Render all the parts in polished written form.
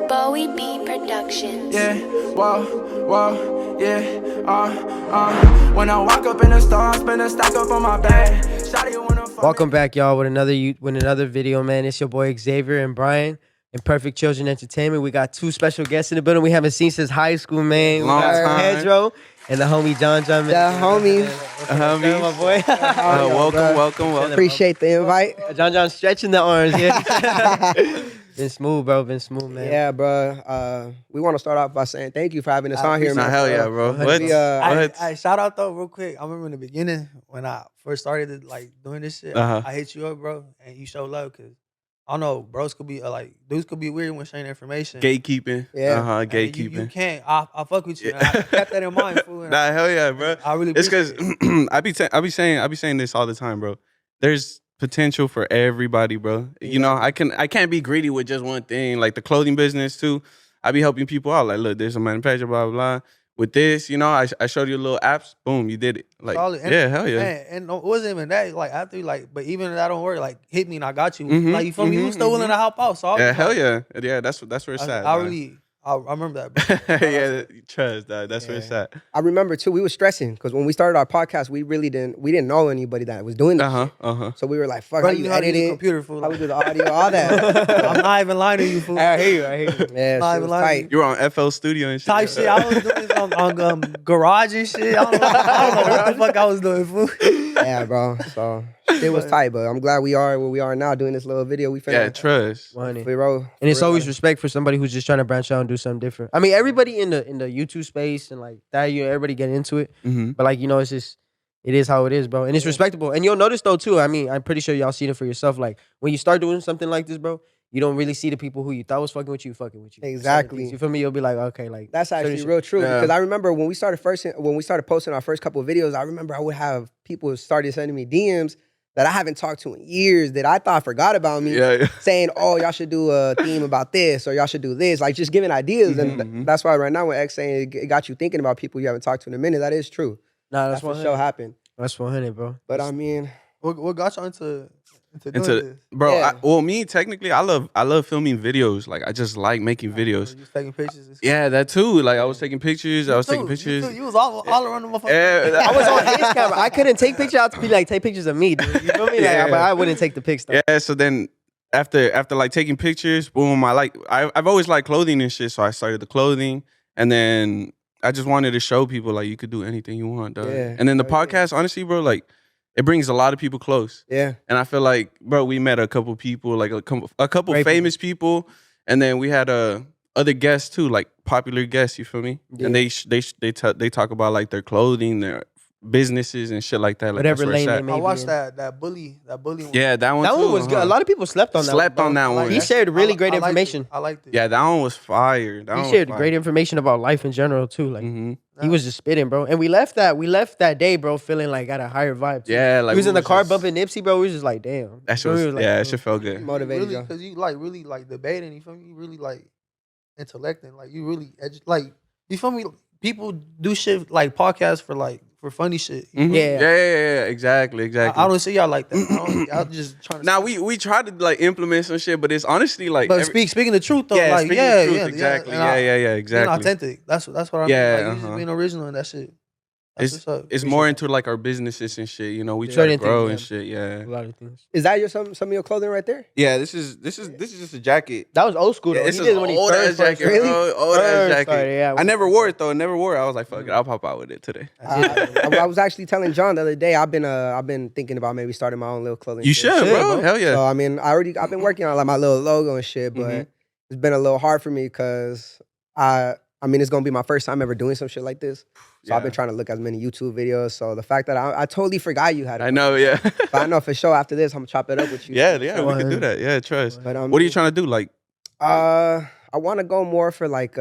Bowie B Productions. Yeah, whoa, yeah, When I walk up in the store, spin a stack up on my bag. Shawty wanna fuck Welcome back, y'all, with another video, man. It's your boy Xavier and Brian in Perfect Children Entertainment. We got two special guests in the building we haven't seen since high school, man. Long we got time. Pedro and the homie John, man. The homie. My boy. Welcome. Appreciate the invite. John stretching the arms, yeah. Been smooth, bro. Been smooth, man. Yeah, bro. We want to start off by saying thank you for having us on here, man. Hell yeah, bro. What? I shout out though, real quick. I remember in the beginning when I first started doing this shit. I hit you up, bro, and you showed love because I don't know, bros could be dudes could be weird when sharing information. Gatekeeping. Yeah. Gatekeeping. You can't. I fuck with you. And I kept that in mind, fool. And Nah, hell yeah, bro. I really. It's because appreciate it. I be saying this all the time, bro. There's potential for everybody, bro. You know, I can't be greedy with just one thing. Like the clothing business too. I be helping people out. Like, look, there's a manufacturer, blah blah blah. With this, you know, I showed you a little apps. Boom, you did it. Like, Solid. yeah, hell yeah. Man, and it wasn't even that. Like after, but even if that don't work, hit me and I got you. Like you feel me? You was still willing to help out. So I was Yeah, hell yeah. Yeah, that's where it's at. I remember that, bro. Yeah, trust that. That's where it's at. I remember too. We were stressing because when we started our podcast, we didn't know anybody that was doing this. shit. So we were like, "Fuck, Bro, how you know how to edit use a it? computer, fool. How we do the audio, all that." I'm not even lying to you, fool. I hear you. Yeah, Not shit even was lying. tight. You were on FL Studio and shit. Type shit. I was doing this on Garage and shit. I don't know what the fuck I was doing, fool. Yeah, bro. So it was tight, but I'm glad we are where we are now doing this little video. We Yeah, finna trust. we roll. And it's always respect for somebody who's just trying to branch out and do something different. I mean, everybody in the YouTube space and like that, everybody get into it. But like, it's just, it is how it is, bro. And it's respectable. And you'll notice though too, I mean, I'm pretty sure y'all seen it for yourself. Like when you start doing something like this, bro, you don't really see the people who you thought was fucking with you. Exactly. You feel me? You'll be like, okay, like That's actually real true. Yeah. Because I remember when we started posting our first couple of videos, I remember I would have people started sending me DMs that I haven't talked to in years that I thought forgot about me, saying, "Oh, y'all should do a theme about this, or y'all should do this," like just giving ideas. And that's why right now when X saying it got you thinking about people you haven't talked to in a minute, that is true. Nah, That's for sure happened. That's 100, bro. But I mean, What got you into doing this? Bro, Yeah. me technically, I love filming videos. Like I just like making videos. You was taking pictures and stuff. Yeah, that too. Like I was taking pictures. You was all around the motherfucker. Yeah, I was on his camera. I couldn't take pictures. I had to be like, take pictures of me, dude. You feel me? Like, Yeah. but I wouldn't take the pics though. Yeah, so then after like taking pictures, boom, I've always liked clothing and shit, so I started the clothing, and then I just wanted to show people like you could do anything you want, dog. Yeah. And then the podcast, honestly, bro, like it brings a lot of people close. yeah. And I feel like, bro, we met a couple people, like a couple Great famous people, and then we had other guests too, like popular guests. You feel me? Yeah. And they talk about like their clothing, their businesses and shit like that. Like, Whatever that's where it's lane at. they may I be watched in. that bully one. Yeah, that one. That too, one was good. A lot of people slept on that. Slept one, on bro. that one. He shared really great I liked information. it. I liked it. Yeah, that one was fire. That He one shared was great fire. information about life in general too. Like he was just spitting, bro. And we left that day, bro, feeling like at a higher vibe. Too. Yeah, like we was in the car just- bumping Nipsey, bro. We was just like, damn. That shit We was, like, that shit felt good. Motivated Really, y'all. because you really debating. You feel me? You really intellecting. Like you really you feel me? People do shit like podcasts for funny shit. Mhm. Yeah. Yeah, exactly. I don't see y'all like that. I'm just trying to. Now we tried to like implement some shit, but it's honestly like But speaking the truth though, yeah, like speaking the truth, exactly. and Yeah, being exactly. authentic. That's what I mean. Yeah, Like, you just being original and that shit. That's what's up. It's more into like our businesses and shit. You know, we Yeah. try to Certain grow things, and shit. a Yeah. lot of things. Is that some of your clothing right there? Yeah, this is just a jacket. That was old school though. Yeah, this He is did it when he old ass first jacket, started. bro. Old ass First jacket. started, yeah. I never wore it though. Never wore it. I was like, fuck it, I'll pop out with it today. I was actually telling John the other day. I've been thinking about maybe starting my own little clothing. You shit. should, bro. Hell yeah. So I mean, I've been working on like my little logo and shit, but it's been a little hard for me because I mean, it's gonna be my first time ever doing some shit like this. So I've been trying to look at as many YouTube videos. So the fact that I totally forgot you had it. I know, yeah. But I know for sure after this, I'm gonna chop it up with you. yeah, we can do that. Yeah, trust. But What are you trying to do? Like I want to go more for like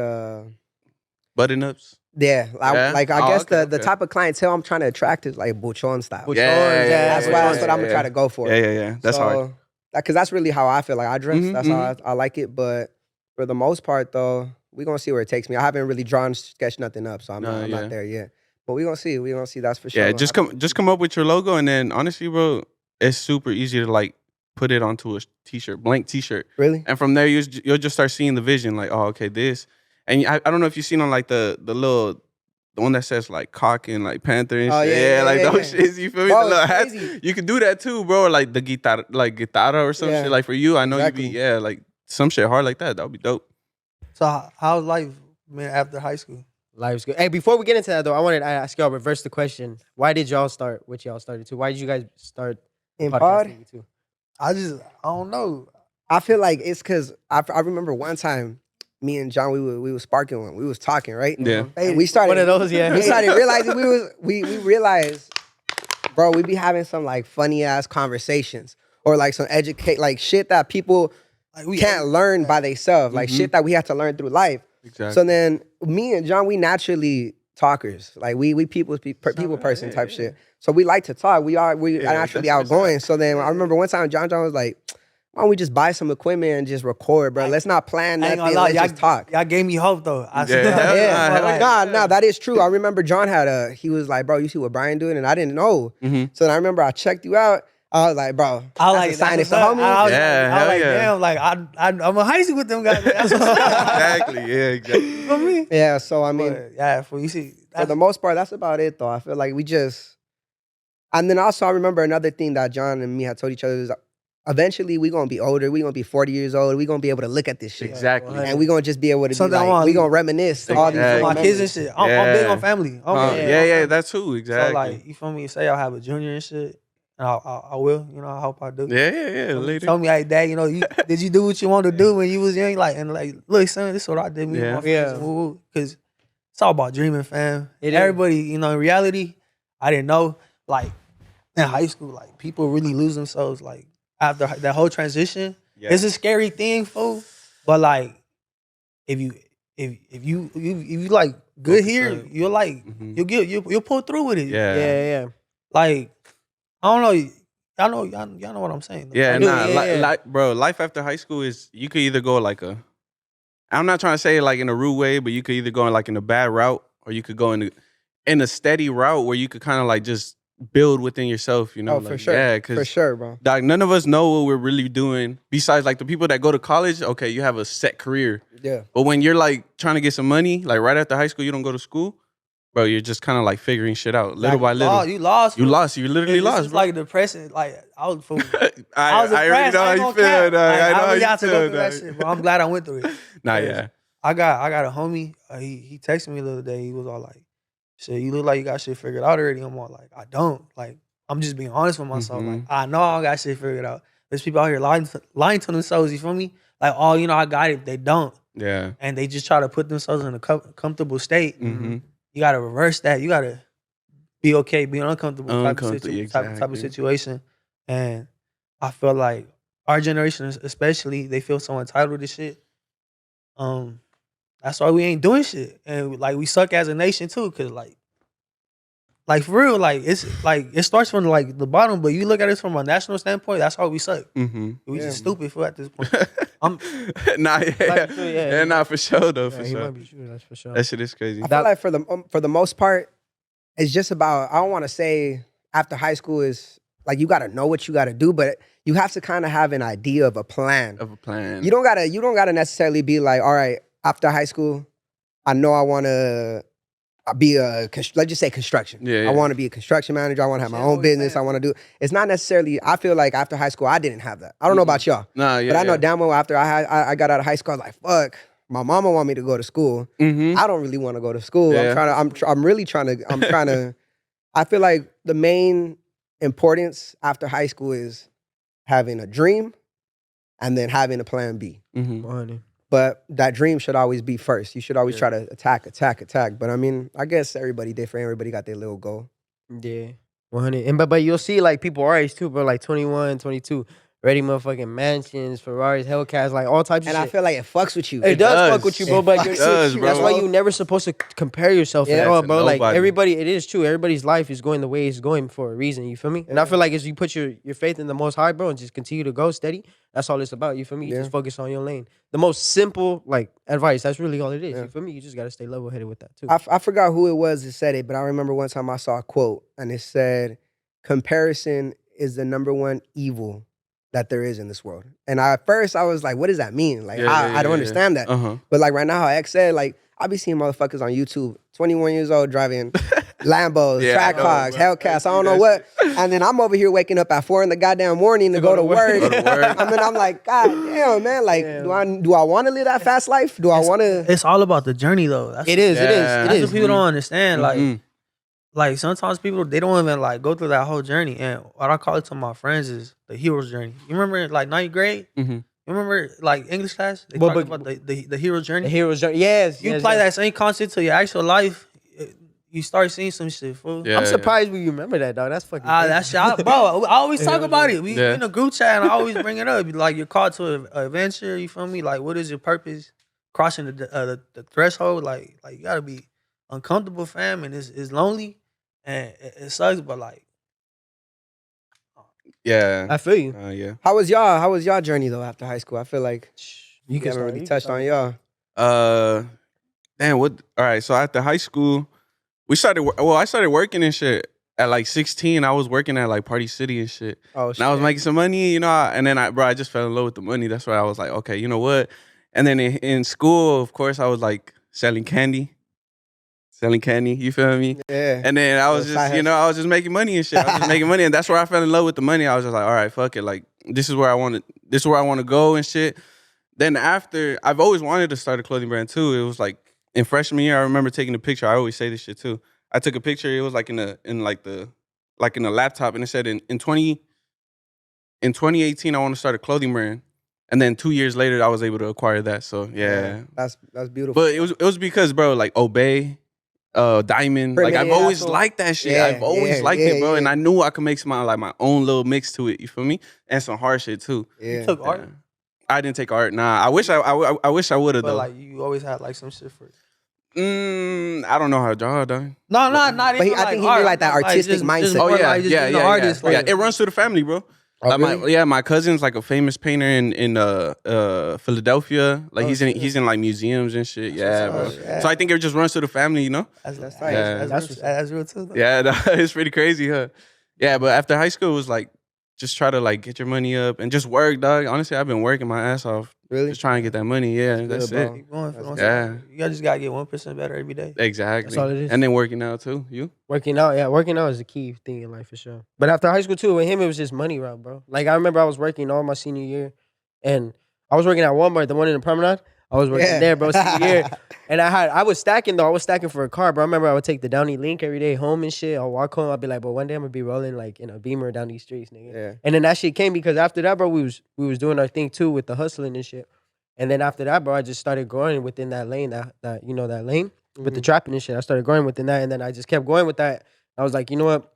button ups? yeah, Yeah? like I Oh, guess okay, the okay. type of clientele I'm trying to attract is like buchon style. Buchon, That's what I'm gonna yeah. try to go for. Yeah. That's hard. Because that's really how I feel like I dress. Mhm, That's how I like it. But for the most part, though, we're gonna see where it takes me. I haven't really sketched nothing up, so I'm not there yet. But we're gonna see. We're gonna see. That's for sure. Yeah, just come up with your logo, and then honestly, bro, it's super easy to like put it onto a t-shirt, blank t-shirt. Really? And from there, you'll just start seeing the vision. Like, oh, okay, this. And I don't know if you've seen on like the one that says like cock and like panther and shit. Yeah, like those shits. You feel me? Bro, The little it's hats. crazy. You could do that too, bro. Or like the guitarra or some Yeah, shit. Like for you, I know exactly. you be like some shit hard like that. That would be dope. So how's life, man, after high school? Life's good. Hey, before we get into that though, I wanted to ask y'all, reverse the question. Why did y'all start what y'all started to? Why did you guys start In podcasting pod? too? I don't know. I feel like it's because I remember one time me and John we was sparking one. We was talking, right? Yeah. And we started One of those, yeah. We started realizing we realized, bro, we be having some like funny ass conversations or like some like shit that people Like we can't learn by themselves, like shit that we have to learn through life. Exactly. So then me and John, we naturally talkers. Like we people person type shit. So we like to talk. We are naturally outgoing. So then I remember one time John was like, why don't we just buy some equipment and just record, bro? Let's not plan I ain't nothing. gonna lie, Let's just talk. Y'all gave me hope though. I Nah, that is true. I remember John he was like, bro, you see what Brian doing? And I didn't know. So then I remember I checked you out. I was like, bro, that's a sign. It's a homie. I was hell like, yeah. damn, like I'm a high school with them guys. That's what's up. Exactly. Yeah, exactly. For me. Yeah, so I mean, But, yeah, for you see, for the most part, that's about it though. I feel like we just, and then also I remember another thing that John and me had told each other is eventually we gonna be older. We gonna be 40 years old. We gonna be able to look at this shit. Exactly. And we gonna just be able to Something be I want- like, we gonna reminisce all these Yeah. little my kids memories. and shit. I'm big on family. Yeah, that's who. Exactly. So like, you feel me? Say I'll have a junior and shit, and I will. You know, I hope I do. yeah. Later. Told me like, Dad, you know, did you do what you wanted to do when you was young? Like, and like, look, son, this is what I did. Yeah. Because it's all about dreaming, fam. It is. Everybody, you know, in reality, I didn't know. Like in high school, like people really lose themselves. Like after that whole transition, it's a scary thing, fool. But like, if you like good here, you're like you'll pull through with it. Yeah. Like I don't know. Y'all know what I'm saying. Yeah, Like, nah, bro, life after high school is, you could either go like I'm not trying to say it like in a rude way, but you could either go in like in a bad route, or you could go in a steady route where you could kind of like just build within yourself, you know? Oh, for like, sure. Yeah, cause For sure, bro. dog, none of us know what we're really doing. Besides like the people that go to college, okay, you have a set career. Yeah. But when you're like trying to get some money, like right after high school, you don't go to school, bro, you're just kind of like figuring shit out little by little. You lost. You lost. You literally lost, It's bro. like depressing. Like I was fool. I was already depressed. know how I ain't you gonna feel, cap. dog. I know I how really you had to go feel, through that dog. shit, but I'm glad I went through it. Nah, yeah. I got a homie. He texted me the other day. He was all like, "Shit, you look like you got shit figured out already." I'm all like, "I don't." Like, I'm just being honest with myself. Like, I know I got shit figured out. There's people out here lying to themselves. You feel me? Like, oh, you know, I got it. They don't, Yeah. and they just try to put themselves in a comfortable state. Mm-hmm. You got to reverse that. You got to be okay, be uncomfortable type of situation. And I feel like our generation, especially, they feel so entitled to shit. That's why we ain't doing shit, and like we suck as a nation too. Cause like for real, like it's like it starts from like the bottom, but you look at it from a national standpoint. That's how we suck. Mm-hmm. We just stupid for at this point. Nah, for sure though, for He sure. might be true. That's for sure. That shit is crazy. I feel like for the most part, it's just about, I don't want to say after high school is like you gotta know what you gotta do, but you have to kind of have an idea of a plan. You don't gotta necessarily be like, all right, after high school, I know I wanna be let's just say construction. I wanna be a construction manager, I wanna have my own business, I wanna do, it's not necessarily, I feel like after high school, I didn't have that. I don't know about y'all. Nah, but I know damn well after I got out of high school, I was like, fuck, my mama want me to go to school. I don't really want to go to school. Yeah. I'm trying to, I feel like the main importance after high school is having a dream and then having a plan B. But that dream should always be first. You should always try to attack. But I mean, I guess everybody different. Everybody got their little goal. Yeah. 100. And but you'll see like people our age too, bro, like 21, 22, ready motherfucking mansions, Ferraris, Hellcats, like all types of And shit. I feel like it fucks with you. It does fuck with you, bro. But does, bro. that's why you're never supposed to compare yourself at all, bro. Like everybody, it is true. Everybody's life is going the way it's going for a reason. You feel me? And I feel like as you put your faith in the Most High, bro, and just continue to go steady, that's all it's about. You feel me? You just focus on your lane. The most simple like advice. That's really all it is. You feel me? You just gotta stay level headed with that too. I forgot who it was that said it, but I remember one time I saw a quote and it said, "Comparison is the number one evil that there is in this world. And at first I was like, what does that mean? Like, I don't understand that. But like right now, how X said, like, I be seeing motherfuckers on YouTube, 21 years old, driving Lambos, Trackhogs, Hellcats, I don't know what. And then I'm over here waking up at 4 in the goddamn morning to go to work. I mean, I'm like, God damn, man. Like, do I want to live that fast life? Do I want to? It's all about the journey, though. It is. That's what people don't understand. Like sometimes people, they don't even like go through that whole journey. And what I call it to my friends is the hero's journey. You remember like 9th grade? You remember like English class? They talk about the hero's journey. The hero's journey. Yes. You apply that same concept to your actual life, you start seeing some shit, fool. I'm surprised we remember that, dog. That's fucking crazy. That shit, bro. I always talk about it. We in a group chat, and I always bring it up. Like, you're called to an adventure. You feel me? Like, what is your purpose? Crossing the threshold. Like you gotta be uncomfortable, fam, and it's lonely, and it sucks. But like, I feel you. Yeah. How was y'all journey though after high school? I feel like you haven't really touched on y'all. Damn. What? All right. So after high school, I started working and shit at like 16. I was working at like Party City and shit. Oh shit. And I was making some money, and then I just fell in love with the money. That's why I was like, okay, you know what? And then in school, of course, I was like selling candy. You feel me? Yeah. And then I was just, I was just making money and shit. I was just making money, and that's where I fell in love with the money. I was just like, all right, fuck it. Like, this is where I want to go and shit. Then after, I've always wanted to start a clothing brand too. It was like in freshman year, I remember taking a picture. I always say this shit too. I took a picture. It was like in a laptop, and it said in 2018 I want to start a clothing brand. And then 2 years later, I was able to acquire that. So yeah, that's beautiful. But it was because, bro, like Obey, Diamond, like I've always liked that shit. I've always liked it, bro. And I knew I could make some like my own little mix to it. You feel me? And some hard shit too. Yeah. you took art, I didn't take art. Nah, I wish I would have but though. like you always had like some shit for it. I don't know how to draw, dog. No, not But even. I think he need like that artistic mindset. Oh yeah, artist. Yeah, it runs through the family, bro. Oh, really? My cousin's like a famous painter in Philadelphia. Like he's in like museums and shit. Yeah, bro. So I think it just runs through the family, you know. That's nice. Yeah. That's real too. Though. Yeah, it's pretty crazy, huh? Yeah, but after high school, it was like just try to like get your money up and just work, dog. Honestly, I've been working my ass off. Really? Just trying to get that money. Yeah, that's it. Keep going. Yeah. You just gotta get 1% better every day. Exactly. That's all it is. And then working out too. You? Working out is the key thing in life for sure. But after high school too, with him, it was just money route, bro. Like I remember I was working all my senior year, and I was working at Walmart, the one in the Promenade. I was working there, bro, senior year. And I was stacking though. I was stacking for a car, bro. I remember I would take the Downey Link every day home and shit. I'll walk home. I'd be like, bro, one day I'm gonna be rolling like in a Beamer down these streets, nigga. Yeah. And then that shit came because after that, bro, we was doing our thing too with the hustling and shit. And then after that, bro, I just started growing within that lane, that lane with the trapping and shit. I started growing within that, and then I just kept going with that. I was like, you know what?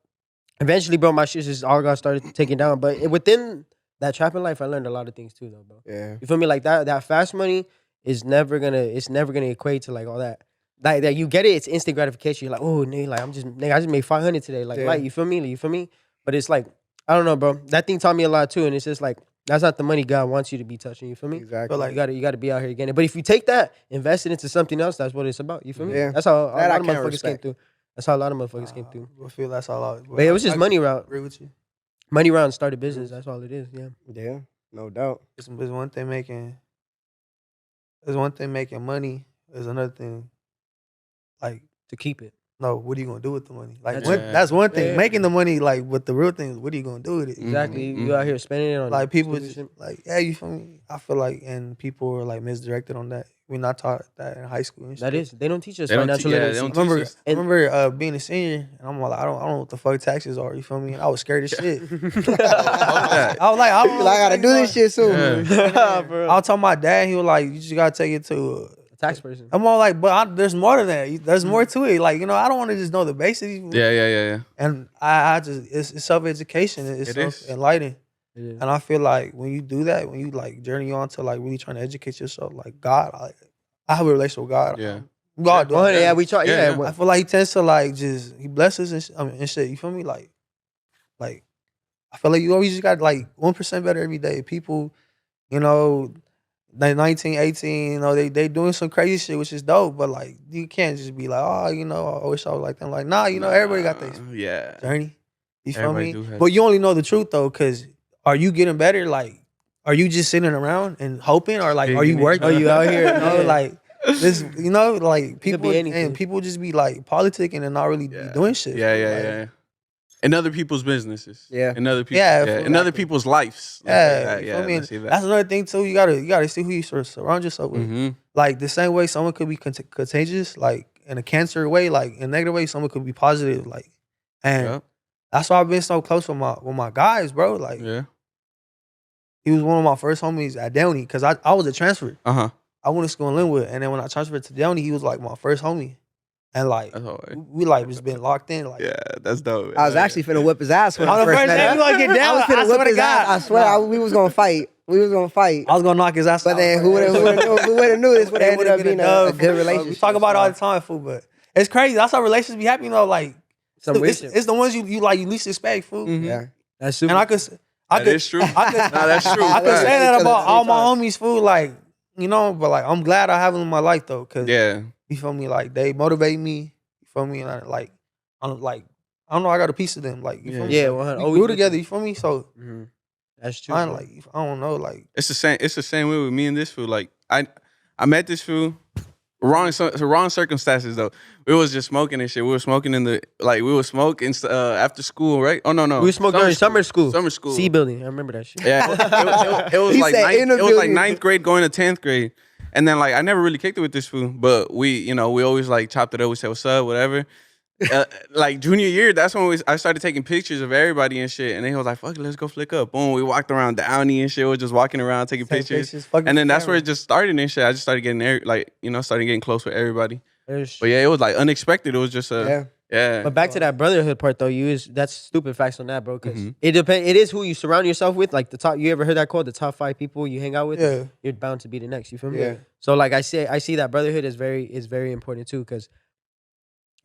Eventually, bro, my shit just all got started taking down. But within that trapping life, I learned a lot of things too, though, bro. Yeah. You feel me? Like that fast money is never gonna equate to like all that. Like that you get it, it's instant gratification. You're like, oh nigga, like I just made 500 today. Like, you feel me? You feel me? But it's like, I don't know, bro. That thing taught me a lot too. And it's just like, that's not the money God wants you to be touching. You feel me? Exactly. But like you gotta be out here getting it. But if you take that, invest it into something else, that's what it's about. You feel me? Yeah. That's how a That I lot of can motherfuckers respect. came through. That's how a lot of motherfuckers came through. I feel that's all. But it was just money route. Agree with you. Money route and start a business. That's all it is. Yeah. Yeah. No doubt. It's one thing making. There's one thing making money. There's another thing. Like, To keep it. no, what are you gonna do with the money? Like That's- that's one thing. Yeah. Making the money, like, but the real thing is, what are you gonna do with it? Exactly. Mhm. You out here spending it on Like people stupid just shit. like, yeah, you feel me? I feel like, and people are like misdirected on that. We're not taught that in high school. And That shit. is. They don't teach us They don't financial te- yeah, literacy. they don't I remember, teach us. I remember being a senior, and I'm like, I don't know what the fuck taxes are. You feel me? And I was scared as shit. I was like, I don't know. I gotta do this shit soon. Yeah. Bro. I was talking to my dad. He was like, you just gotta take it to. Tax person. I'm all like, but there's more to that. There's more to it. Like, I don't want to just know the basics. Yeah. And I just, it's self-education. It's It is. self-enlightening. It is. And I feel like when you do that, when you like journey on to like really trying to educate yourself, like God, I have a relationship with God. Yeah. God, Oh, yeah, we try. Yeah, Yeah. yeah. I feel like He tends to like just He blesses and shit. You feel me? Like I feel like you always just got like 1% better every day. People, they 19, 18, they doing some crazy shit, which is dope. But like you can't just be like, oh, I wish I was like them. Like, nah, everybody got their Yeah. journey. You feel Everybody me? do have- But you only know the truth though, because are you getting better? Like, are you just sitting around and hoping, or like, are you working? Oh, you out here? You know, like this, you know, like be people anything. and people just be like politicking and not really be doing shit. Yeah, fool. yeah, Like, yeah. In other people's businesses. Yeah. In other people's, Yeah, yeah. fool. In other people's lives. Yeah, you yeah. feel me? Let's see that. That's another thing too. You gotta see who you surround yourself with. Mm-hmm. Like the same way someone could be contagious, like in a cancer way, like in a negative way, someone could be positive, like, and Yep. that's why I've been so close with my guys, bro. Like, Yeah. he was one of my first homies at Downey because I was a transfer. Uh-huh. I went to school in Linwood, and then when I transferred to Downey, he was like my first homie, and like That's all right. we like just been locked in. Like, Yeah, that's dope. I was actually finna whip his ass when on I the first first met day him. we gonna get I down. was I finna swear whip to his ass. God, I swear we was gonna fight. We was gonna fight. I was gonna knock his ass. But out, then bro. who would have knew this would have ended up being a good relationship. We talk about it all the time, fool, but it's crazy. That's how relationships be happening, though. Like, Some weird it's, shit. it's the ones you least expect, fool. Mhm. Yeah. That's super. And I could That is true. I could, Nah, that's true. I could Facts. say that Each other about at the all same my time. homies, fool. Like, you know, but like I'm glad I have them in my life though, cause Yeah. you feel me. Like they motivate me. You feel me? And I'm like, I don't know. I got a piece of them. Like, you feel me? Yeah, Like, 100. we Always grew with together. you. You feel me? So Mhm. That's true. I bro. like, I don't know. Like, It's the same. It's the same way with me and this fool. Like I met this fool. Wrong circumstances though. We was just smoking and shit. We were smoking we were smoking after school, right? Oh no. We smoked during summer school. Summer school. C building. I remember that shit. Yeah, it was He like said in the it was like building. 9th grade going to 10th grade, and then like I never really kicked it with this fool, but we always like chopped it up. We said what's up, whatever. Like junior year, that's when I started taking pictures of everybody and shit, and then he was like, "Fuck it, let's go flick up." Boom, we walked around Downey and shit. We were just walking around taking pictures, and then that's where it just started and shit. I just started getting there, started getting close with everybody. But yeah, it was like unexpected. It was just yeah. But back to that brotherhood part though, that's stupid facts on that, bro. Because Mhm. it depends. It is who you surround yourself with. Like the top. You ever heard that quote? The top 5 people you hang out with, yeah, you're bound to be the next. You feel me? Yeah. So like I see that brotherhood is very important too, because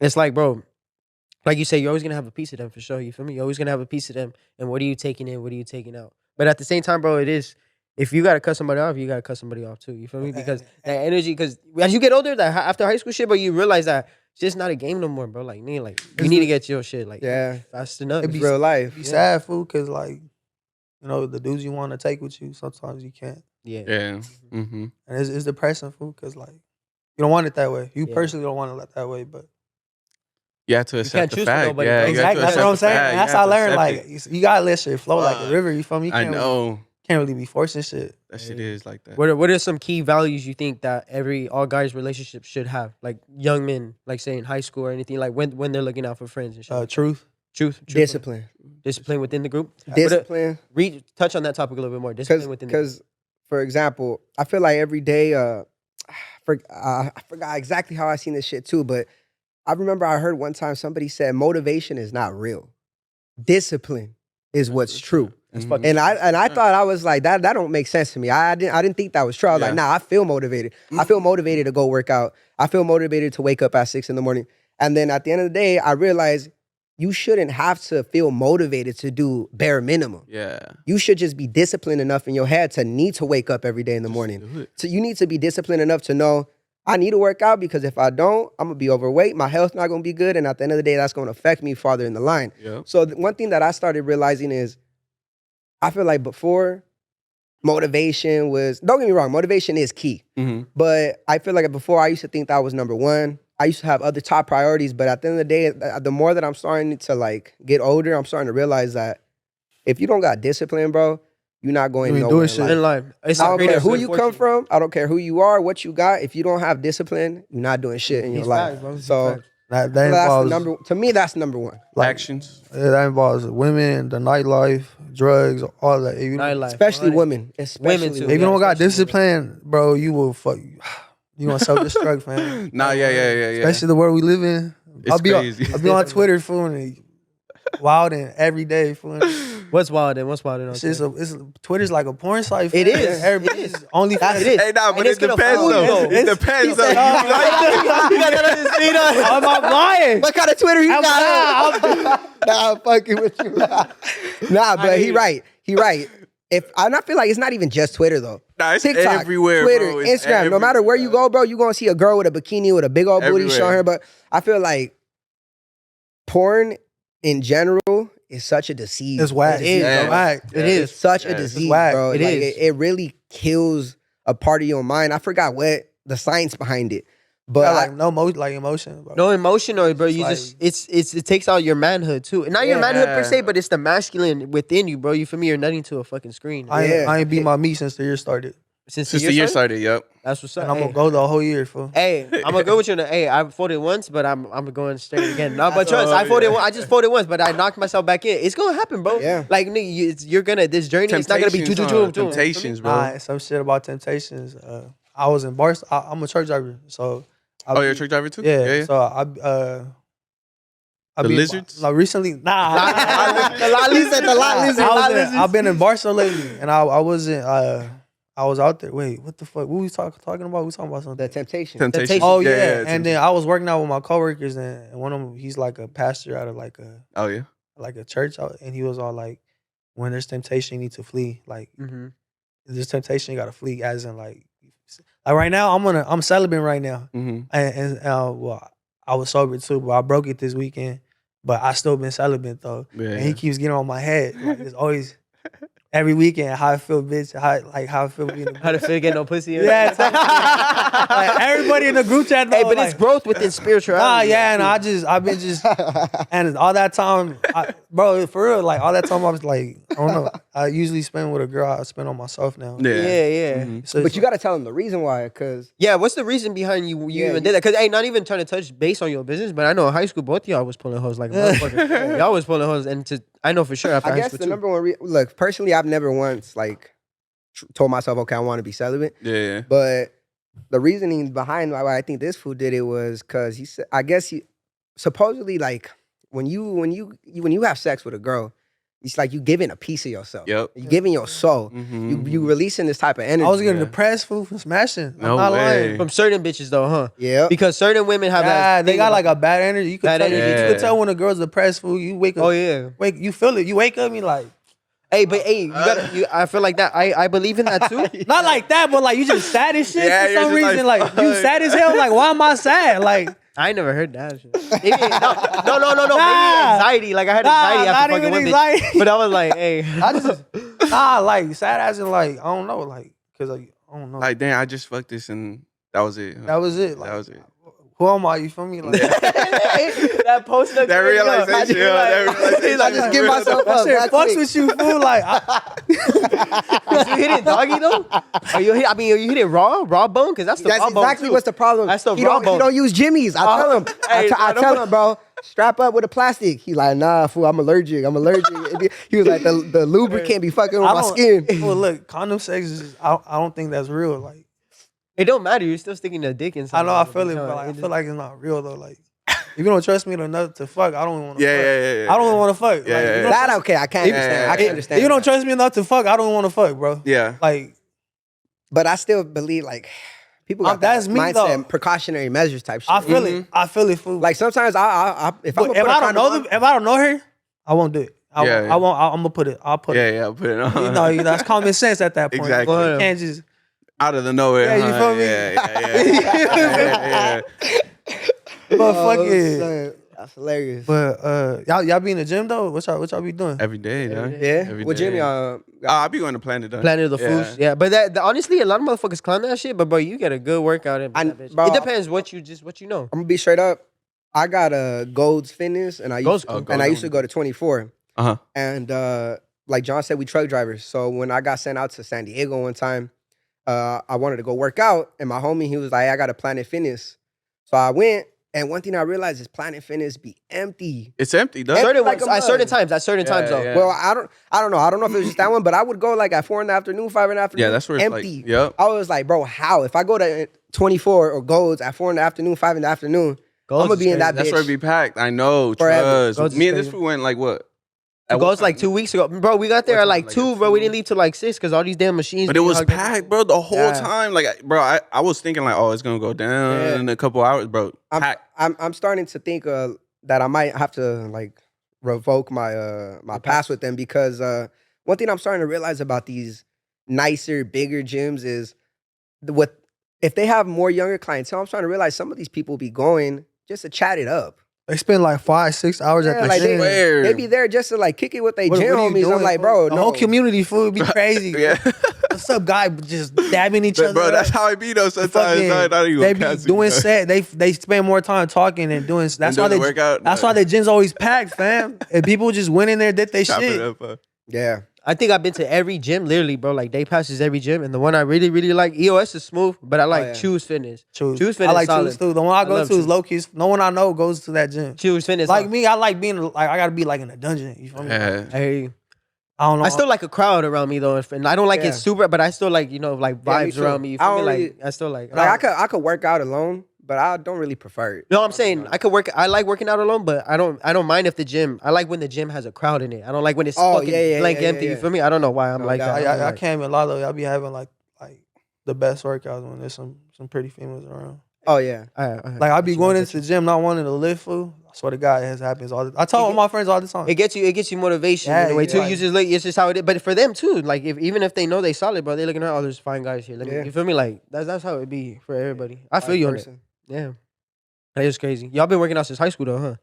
it's like, bro, like you say, you're always gonna have a piece of them for sure. You feel me? You're always gonna have a piece of them. And what are you taking in? What are you taking out? But at the same time, bro, it is. If you gotta cut somebody off, you gotta cut somebody off too. You feel me? Because that energy. Because as you get older, that after high school shit, but you realize that it's just not a game no more, bro. Like me, like you need to get your shit like fast enough. It's real life. be sad, fool, because like, you know, the dudes you want to take with you, sometimes you can't, Yeah. Yeah. Mm-hmm. and it's depressing, fool, because like you don't want it that way. You Yeah. personally don't want it that way, but You have to can't accept the choose for fact. nobody, Yeah, bro. you have exactly to that's what I'm accept the saying. fact. And You that's have how I to learned. accept Like you gotta let shit flow like Fuck. a river. You feel me? You I can't really- know can't really be forcing shit. that shit is like that. What are some key values you think that all guys' relationships should have? Like young men, like say in high school or anything, like when they're looking out for friends and shit. Truth. Truth, Discipline. discipline within the group. Discipline. Touch on that topic a little bit more. Discipline within the group. Because, for example, I feel like every day, I forgot exactly how I seen this shit too, but I remember I heard one time somebody said motivation is not real. Discipline is what's true. That's Mhm. fucking And I thought I was like that don't make sense to me. I didn't think that was true. I was like, Yeah. nah, I feel motivated. I feel motivated to go work out. I feel motivated to wake up at 6 a.m. And then at the end of the day, I realized you shouldn't have to feel motivated to do bare minimum. Yeah. You should just be disciplined enough in your head to need to wake up every day in the Just morning. do it. So you need to be disciplined enough to know I need to work out because if I don't, I'm gonna be overweight. My health's not gonna be good, and at the end of the day, that's gonna affect me farther in the line. Yep. So one thing that I started realizing is, I feel like before motivation was, don't get me wrong, motivation is key. Mm-hmm. But I feel like before I used to think that was number one. I used to have other top priorities, but at the end of the day, the more that I'm starting to like get older, I'm starting to realize that if you don't got discipline, bro, you're not going You ain't nowhere. doing in shit. life. in life. It's I don't great care as who good you come fortune. from. I don't care who you are, what you got. If you don't have discipline, you're not doing shit in your He's life. facts, bro. He's So facts. That that's the involves to me, that's number one. Actions. that involves women, the nightlife, drugs, all that. If you don't, Nightlife, Especially 100. women. Especially Women, too. if you Yeah, don't got especially discipline, bro, you will fuck. You gonna self-destruct, man. Nah, yeah. Especially the world we live in. It's I'll be crazy. I'll be on Twitter fooling wilding every day fooling. What's wild and what's wild? It's Twitter's like a porn site. It fam. is. Everybody's only It is. Hey, nah, And but it's it gonna depends fool you, though. though. It depends though. I'm not lying. What kind of Twitter you I'm got? Nah, I'm fucking with you. Nah, but he right. He right. And I feel like it's not even just Twitter though. Nah, it's TikTok, everywhere, Twitter, bro. It's Instagram. No matter where you go, bro, you gonna see a girl with a bikini with a big old booty Everywhere. showing her. But I feel like porn in general is such a disease. It's whack. It is, Yeah. bro. whack. It is. It's such a It's disease, whack. bro. It Like, is. It really kills a part of your mind. I forgot what the science behind it, but Got, like no emotion, bro. No emotion, or bro. It's You like- just it takes out your manhood too. Not your Yeah. manhood per se, but it's the masculine within you, bro. You feel me? You're nutting to a fucking screen. Yeah. I ain't beat my meat since the year started, Since Since the year started, yep. That's what's up. and I'm Hey. gonna go the whole year, fool. Hey, I'm gonna go with you. Hey, I voted once, but I'm going straight again. No, but That's trust, all, I voted. yeah. I just voted once, but I knocked myself back in. It's gonna happen, bro. Yeah. Like nigga, you're gonna this journey. It's not gonna be Temptations, bro. Nah, some shit about temptations. I was in bars. I'm a truck driver, so. Oh, you're a truck driver too? Yeah. So I The be- lizards? Like recently, nah. The lot lizard, the lot lizard, lot lizard. I've been in Barcelona lately, and I wasn't. I was out there. Wait, what the fuck? What we talking about? We talking about something. the temptation. Temptation. Oh Yeah, yeah, yeah, and temptation. then I was working out with my coworkers, and one of them, he's like a pastor out of like Oh yeah. a church, and he was all like, "When there's temptation, you need to flee. Like there's temptation, you gotta flee." As in like right now, I'm celibate right now, Mm-hmm. and well, I was sober too, but I broke it this weekend. But I still been celibate though, Yeah. and he keeps getting on my head. Like, it's always every weekend how I feel, bitch. How I feel being. How to feel get no pussy? Yeah, like everybody in the group chat. Bro, Hey, but like, it's growth within nah, spirituality. yeah, and I've been just, and all that time, bro, for real, like all that time I was like, I don't know. I usually spend with a girl. I spend on myself now. Yeah. Yeah. Mhm. So But you got to tell them the reason why, because Yeah, what's the reason behind you Yeah, even did that? Because hey, not even trying to touch base on your business, but I know in high school both of y'all was pulling hoes like a motherfucker. Y'all was pulling hoes, and I know for sure after I high guess school the too. number one look, personally, I've never once like told myself, okay, I want to be celibate. Yeah. But the reasoning behind why I think this fool did it was because he said, I guess he supposedly like when you have sex with a girl, it's like you giving a piece of yourself. Yep. You giving your soul. Mm-hmm. You releasing this type of energy. I was getting Yeah. depressed for smashing. No I'm not way. lying. From certain bitches though, huh? Yeah. Because certain women have Yeah, that. they thing got about- like a bad energy. You could Bad tell, energy. you could tell when a girl's depressed. Fool, you wake up. Oh yeah. You feel it. You wake up, you like. Hey, but hey, I feel like that. I believe in that too. Not like that, but like you just sad as shit Yeah, for you're some just reason. like, Like, you fuck. sad as hell. Like, why am I sad? Like, I ain't never heard that shit. Maybe, no. Nah. Maybe anxiety. Like I had anxiety not after even fucking women. anxiety. But I was like, hey, I just like sad as in like I don't know, like because like I don't know. Like, damn, I just fucked this and that was it. That was it. Like, That was it. Who am I? You feel me? Like, that post That realization. I just give myself that up. shit That fucks quick. with you, fool. Like, You hit it doggy though? Are you hit it raw bone? Because that's the That's raw bone exactly too. what's the problem. That's the he raw don't, bone. He don't use jimmies. I tell him. Hey, I bro, tell him, bro, strap up with a plastic. He's like, nah, fool, I'm allergic. He was like, the lubricant be fucking with I my don't- skin. Well, look, condom sex is. I don't think that's real. Like, It don't matter. You're still sticking the dick inside. I know I feel it, but like, I feel like it's not real though. Like, if you don't trust me enough to fuck, I don't want to. Yeah. I don't want to fuck. Yeah, Like, yeah, you yeah. don't That trust- okay, I can't understand. I can If understand. If you don't that. trust me enough to fuck, I don't want to fuck, bro. Yeah. Like, But I still believe like people got That's that me, mindset, though. precautionary measures type shit. I feel it. I feel it, fool. Like sometimes I if I'm But gonna if put a I don't condom know on- them, if I don't know her, I won't do it. I Yeah, won't. yeah. I won't. I'm gonna put it. I'll put it. Yeah, put it on. You know, that's common sense at that point. Exactly. You can't just. Out of the nowhere. Yeah, you huh? feel me? Yeah. But Oh, fuck it. son, that's hilarious. But y'all be in the gym though? What y'all be doing? Every day, dog. Yeah. Every What gym day. y'all? I be going to Planet, dog. Planet of the Yeah. Foods. Yeah, but that honestly, a lot of motherfuckers climb that shit. But bro, you get a good workout in. I- That bitch. bro, It depends what you know. I'm gonna be straight up. I got a Gold's Fitness, and I Gold's used cool. and I used to go to 24. Uh-huh. And like John said, we truck drivers. So when I got sent out to San Diego one time, I wanted to go work out, and my homie, he was like, "I got a Planet Fitness." So I went, and one thing I realized is Planet Fitness be empty. It's empty, dog. Certain like ones, a at certain mug. times. At certain Yeah, times though. yeah. Well, I don't know. I don't know if it was just that one, but I would go like at 4 in the afternoon, 5 in the afternoon. Yeah, that's where it's empty. like, yep. I was like, bro, how? If I go to 24 or Golds at 4 in the afternoon, 5 in the afternoon, Gold's I'm gonna is be in that That's bitch. where it be packed. I know. Forever. Trust. Gold's Me is and this crazy. fool went like what? It At what goes like time? 2 weeks ago, bro. We got there What at time? like Like 2, at bro. We 2? didn't leave till like 6 because all these damn machines. But it be was hugged up. packed, bro, the whole Yeah. time. Like, bro, I was thinking like, oh, it's gonna go down Yeah. in a couple hours, bro. Packed. I'm starting to think that I might have to like revoke my my pass with them because one thing I'm starting to realize about these nicer, bigger gyms is if they have more younger clientele, I'm starting to realize some of these people be going just to chat it up. They spend like 5-6 hours at the like gym. they be there just to like kick it with their What gym are you homies. I'm doing, like, fool? bro, the no. whole community food be crazy. Yeah. What's up, guy? Just dabbing each other. Bro, up. that's how I be though. Sometimes Fucking- I not even they be cancel, doing you know? set. They spend more time talking and doing. That's why doing the they workout? That's No. why the gym's always packed, fam. And people just went in there, did they Chop it shit. up, Yeah. I think I've been to every gym, literally, bro. Like day passes every gym, and the one I really, really like, EOS is smooth, but I like yeah. Choose Fitness. Choose Fitness, I like solid. Choose too. The one I go love to is Choose. low key. No one I know goes to that gym. Choose Fitness. Like me, I like being like I gotta be like in a dungeon. You feel me? Yeah. I hear you. I don't know. I still like a crowd around me though, and I don't like Yeah. it super, but I still like like Yeah, me vibes too. around me. You I feel me? don't Like really- I still like. Like I could work out alone, but I don't really prefer it. No, I'm saying I could work. I like working out alone, but I don't mind if the gym. I like when the gym has a crowd in it. I don't like when it's Oh, fucking yeah, blank yeah, empty. yeah. You feel me? I don't know why I'm No like doubt. that. I can't even lie though. I be having like the best workouts when there's some pretty females around. Oh yeah. Like I be going into the gym not wanting to lift, fool. I swear to God, it has happens all the I tell all my friends all the time. It gets you motivation Yeah, in a way yeah. too. You just look, it's just how it is. But for them too, like even if they know they solid, bro, they looking at there's fine guys here. Let me, Yeah. you feel me? Like that's how it be for everybody. I feel you on it. Person. Yeah, that is crazy. Y'all been working out since high school though, huh?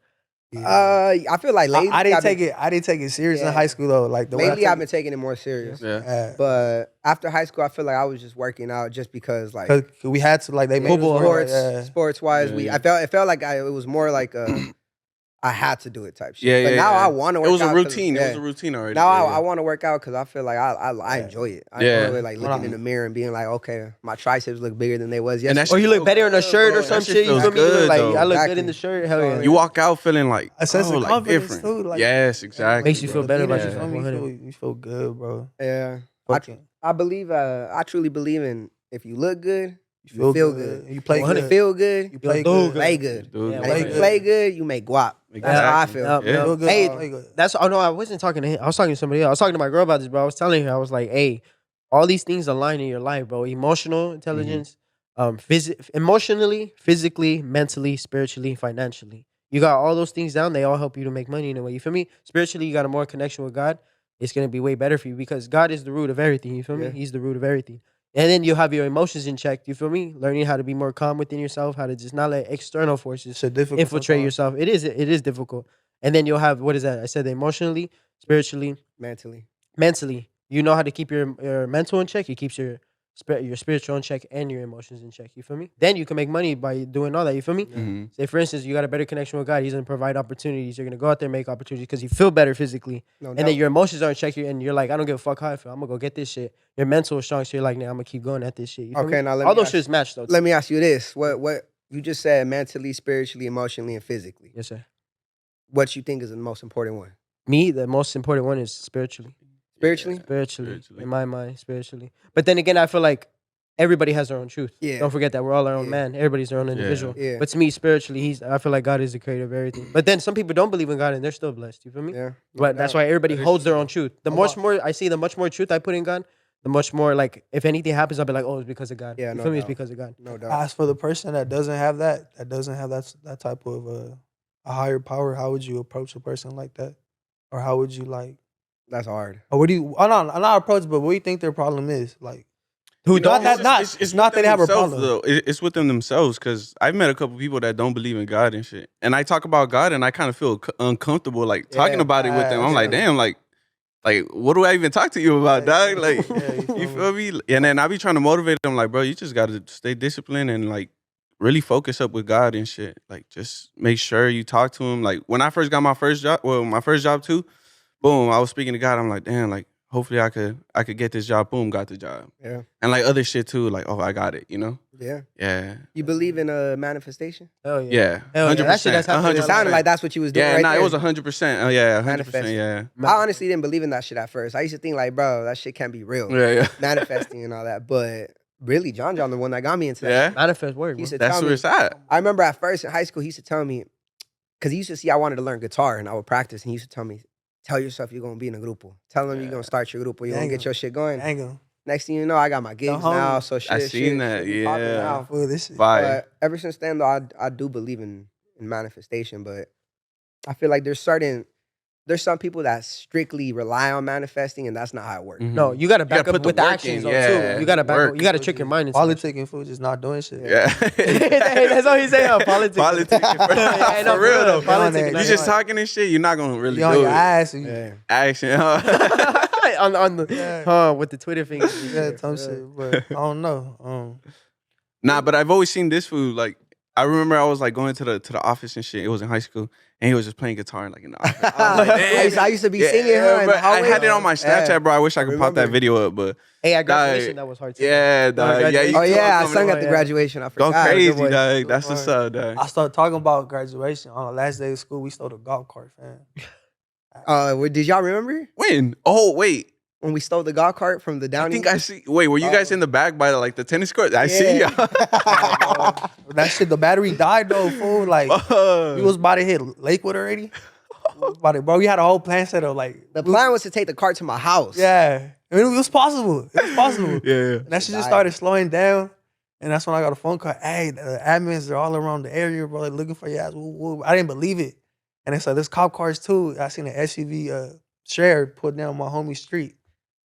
I feel like lately I didn't I've been- take it. I didn't take it serious in Yeah. high school though. Like the way I Lately, took I've been taking it more serious. Yeah. But after high school, I feel like I was just working out just because, like, Cause we had to like they made us work, sports wise, Yeah, it felt like it was more like I had to do it type shit. Yeah, But yeah. now yeah. I want to work out. It was a 'cause- routine. It yeah. was a routine already. Now yeah, I want to work out because I feel like I enjoy it. I Yeah. enjoy like looking in the mirror and being like, okay, my triceps look bigger than they was And yesterday. that Or you shit look feel better in a good, shirt bro. or some That shit. You feels feel me? You look good, like though. I look good Exactly. in the shirt. Hell yeah. You walk out feeling like A sense of like confidence, different. too, like- Yes, exactly. Makes you feel better about Yeah. yourself. You feel good, bro. Yeah, Fucking, I believe. I truly believe in if you look good, you feel good. You play If you good. feel good, You play do good. play good. Dude, Yeah, And play if you good. play good, you make guap. That's how I Exactly. feel. Yep, Yeah. yep. Feel good. Hey, Play good. that's no, I wasn't talking to him. I was talking to somebody else. I was talking to my girl about this, bro. I was telling her, I was like, hey, all these things align in your life, bro. Emotional intelligence, emotionally, physically, mentally, spiritually, financially. You got all those things down. They all help you to make money in a way. You feel me? Spiritually, you got a more connection with God. It's gonna be way better for you because God is the root of everything. You feel me? Yeah. He's the root of everything. And then you have your emotions in check. You feel me? Learning how to be more calm within yourself, how to just not let external forces Shit difficult. infiltrate sometimes. yourself. It is difficult. And then you'll have, what is that? I said emotionally, spiritually, Mentally. mentally. You know how to keep your mental in check. It keeps your spiritual in check and your emotions in check. You feel me? Then you can make money by doing all that. You feel me? Mhm. Say, for instance, you got a better connection with God. He's gonna provide opportunities. You're gonna go out there and make opportunities because you feel better physically. No And doubt. then your emotions are in check. And you're like, I don't give a fuck how I feel. I'm gonna go get this shit. Your mental is strong, so you're like, nah, I'm gonna keep going at this shit. You feel Okay, me? now let all me those ask- shits match though. Let me ask you this: what you just said, mentally, spiritually, emotionally, and physically. Yes, sir. What you think is the most important one? Me, the most important one is spiritually. Spiritually? Spiritually, in my mind, spiritually. But then again, I feel like everybody has their own truth. Yeah. Don't forget that we're all our own Yeah. man. Everybody's their own individual. Yeah. But to me, spiritually, I feel like God is the creator of everything. But then some people don't believe in God and they're still blessed. You feel me? Yeah. no But that's doubt. why everybody That is holds their true. own truth. The I'm much not- more I see, the much more truth I put in God, the much more like if anything happens, I'll be like, oh, it's because of God. Yeah, You no feel me? It's doubt. because of God. No doubt. As for the person that doesn't have that type of a higher power, how would you approach a person like that, or how would you like, That's hard. or what do you? I'm not approach, but what do you think their problem is? Like, Who You know, don't that- have not- It's it's not with that they have a themselves, problem. though. It's with them themselves because I've met a couple people that don't believe in God and shit. And I talk about God and I kind of feel uncomfortable like talking Yeah. about it with them. I'm like, Yeah. damn, like what do I even talk to you about, dog? Like, Yeah, you feel me? And then I be trying to motivate them, like, bro, you just got to stay disciplined and like really focus up with God and shit. Like, just make sure you talk to him. Like, when I first got my first job too, boom, I was speaking to God. I'm like, damn, like, hopefully I could get this job. Boom, got the job. Yeah. And like other shit too, like, oh, I got it, you know? Yeah. Yeah. You believe in manifestation? Hell yeah. Yeah. Hell yeah. That shit 100%. has happened. It sounded like that's what you was doing. Yeah, right nah, there. it was 100%. Oh yeah, 100%. Manifesting. Yeah. I honestly didn't believe in that shit at first. I used to think like, bro, that shit can't be real. Yeah. Manifesting and all that. But really, John the one that got me into that. Yeah. shit. Manifest word. He used Bro. to That's tell where me. it's at. I remember at first in high school, he used to tell me, because he used to see I wanted to learn guitar and I would practice. And he used to tell me, tell yourself you're going to be in a grupo. Tell them you're going to start your grupo. You're going to get your shit going. Dang 'em. Next thing you know, I got my gigs homie. now. So shit, I shit, seen that, shit be popping yeah. now. Fool, this shit. Fire. But ever since then, though, I do believe in manifestation. But I feel like there's certain there's some people that strictly rely on manifesting, and that's not how it works. No, you gotta back put up the with the work actions in, though yeah. too. You gotta back Work. up. You gotta trick your mind into it. Politicking, fool, just not doing shit. Yeah. That's all he's saying. Politics. Politicking. Yeah, no, For real though. politicking. You just talking and shit, you're not gonna really You on do your it. ass. Action. on the with the Twitter fingers. Yeah, some shit. But I don't know. Nah, but I've always seen this food. Like, I remember I was like going to the office and shit. It was in high school, and he was just playing guitar like in the office. I was like, damn. I used to be singing, huh? in bro, the I hallway. had it on my Snapchat, bro. I wish I could pop that remember. video up, but Hey, at Dog, graduation that was hard too. yeah, dog. Yeah, you Oh too. yeah, I Coming sung on. at the graduation. I Go forgot. crazy, Good boy. dog. That's what's up, dog. I started talking about graduation on the last day of school. We stole a golf cart, fam. Did y'all remember When? Oh, wait. when we stole the golf cart from the I Downey? think I see. Wait, were you guys in the back by the tennis court? I see Yeah. y'all. That shit, the battery died though, fool. Like, we was about to hit Lakewood already. Bro, we had a whole plan set up. Like, The plan was to take the cart to my house. yeah. I mean, it was possible. It was possible. Yeah. And that shit just started slowing down. And that's when I got a phone call. Hey, the admins are all around the area, bro. They're looking for your ass. Woo, woo. I didn't believe it. And they said, there's cop cars too. I seen an SUV share put down my homie's street,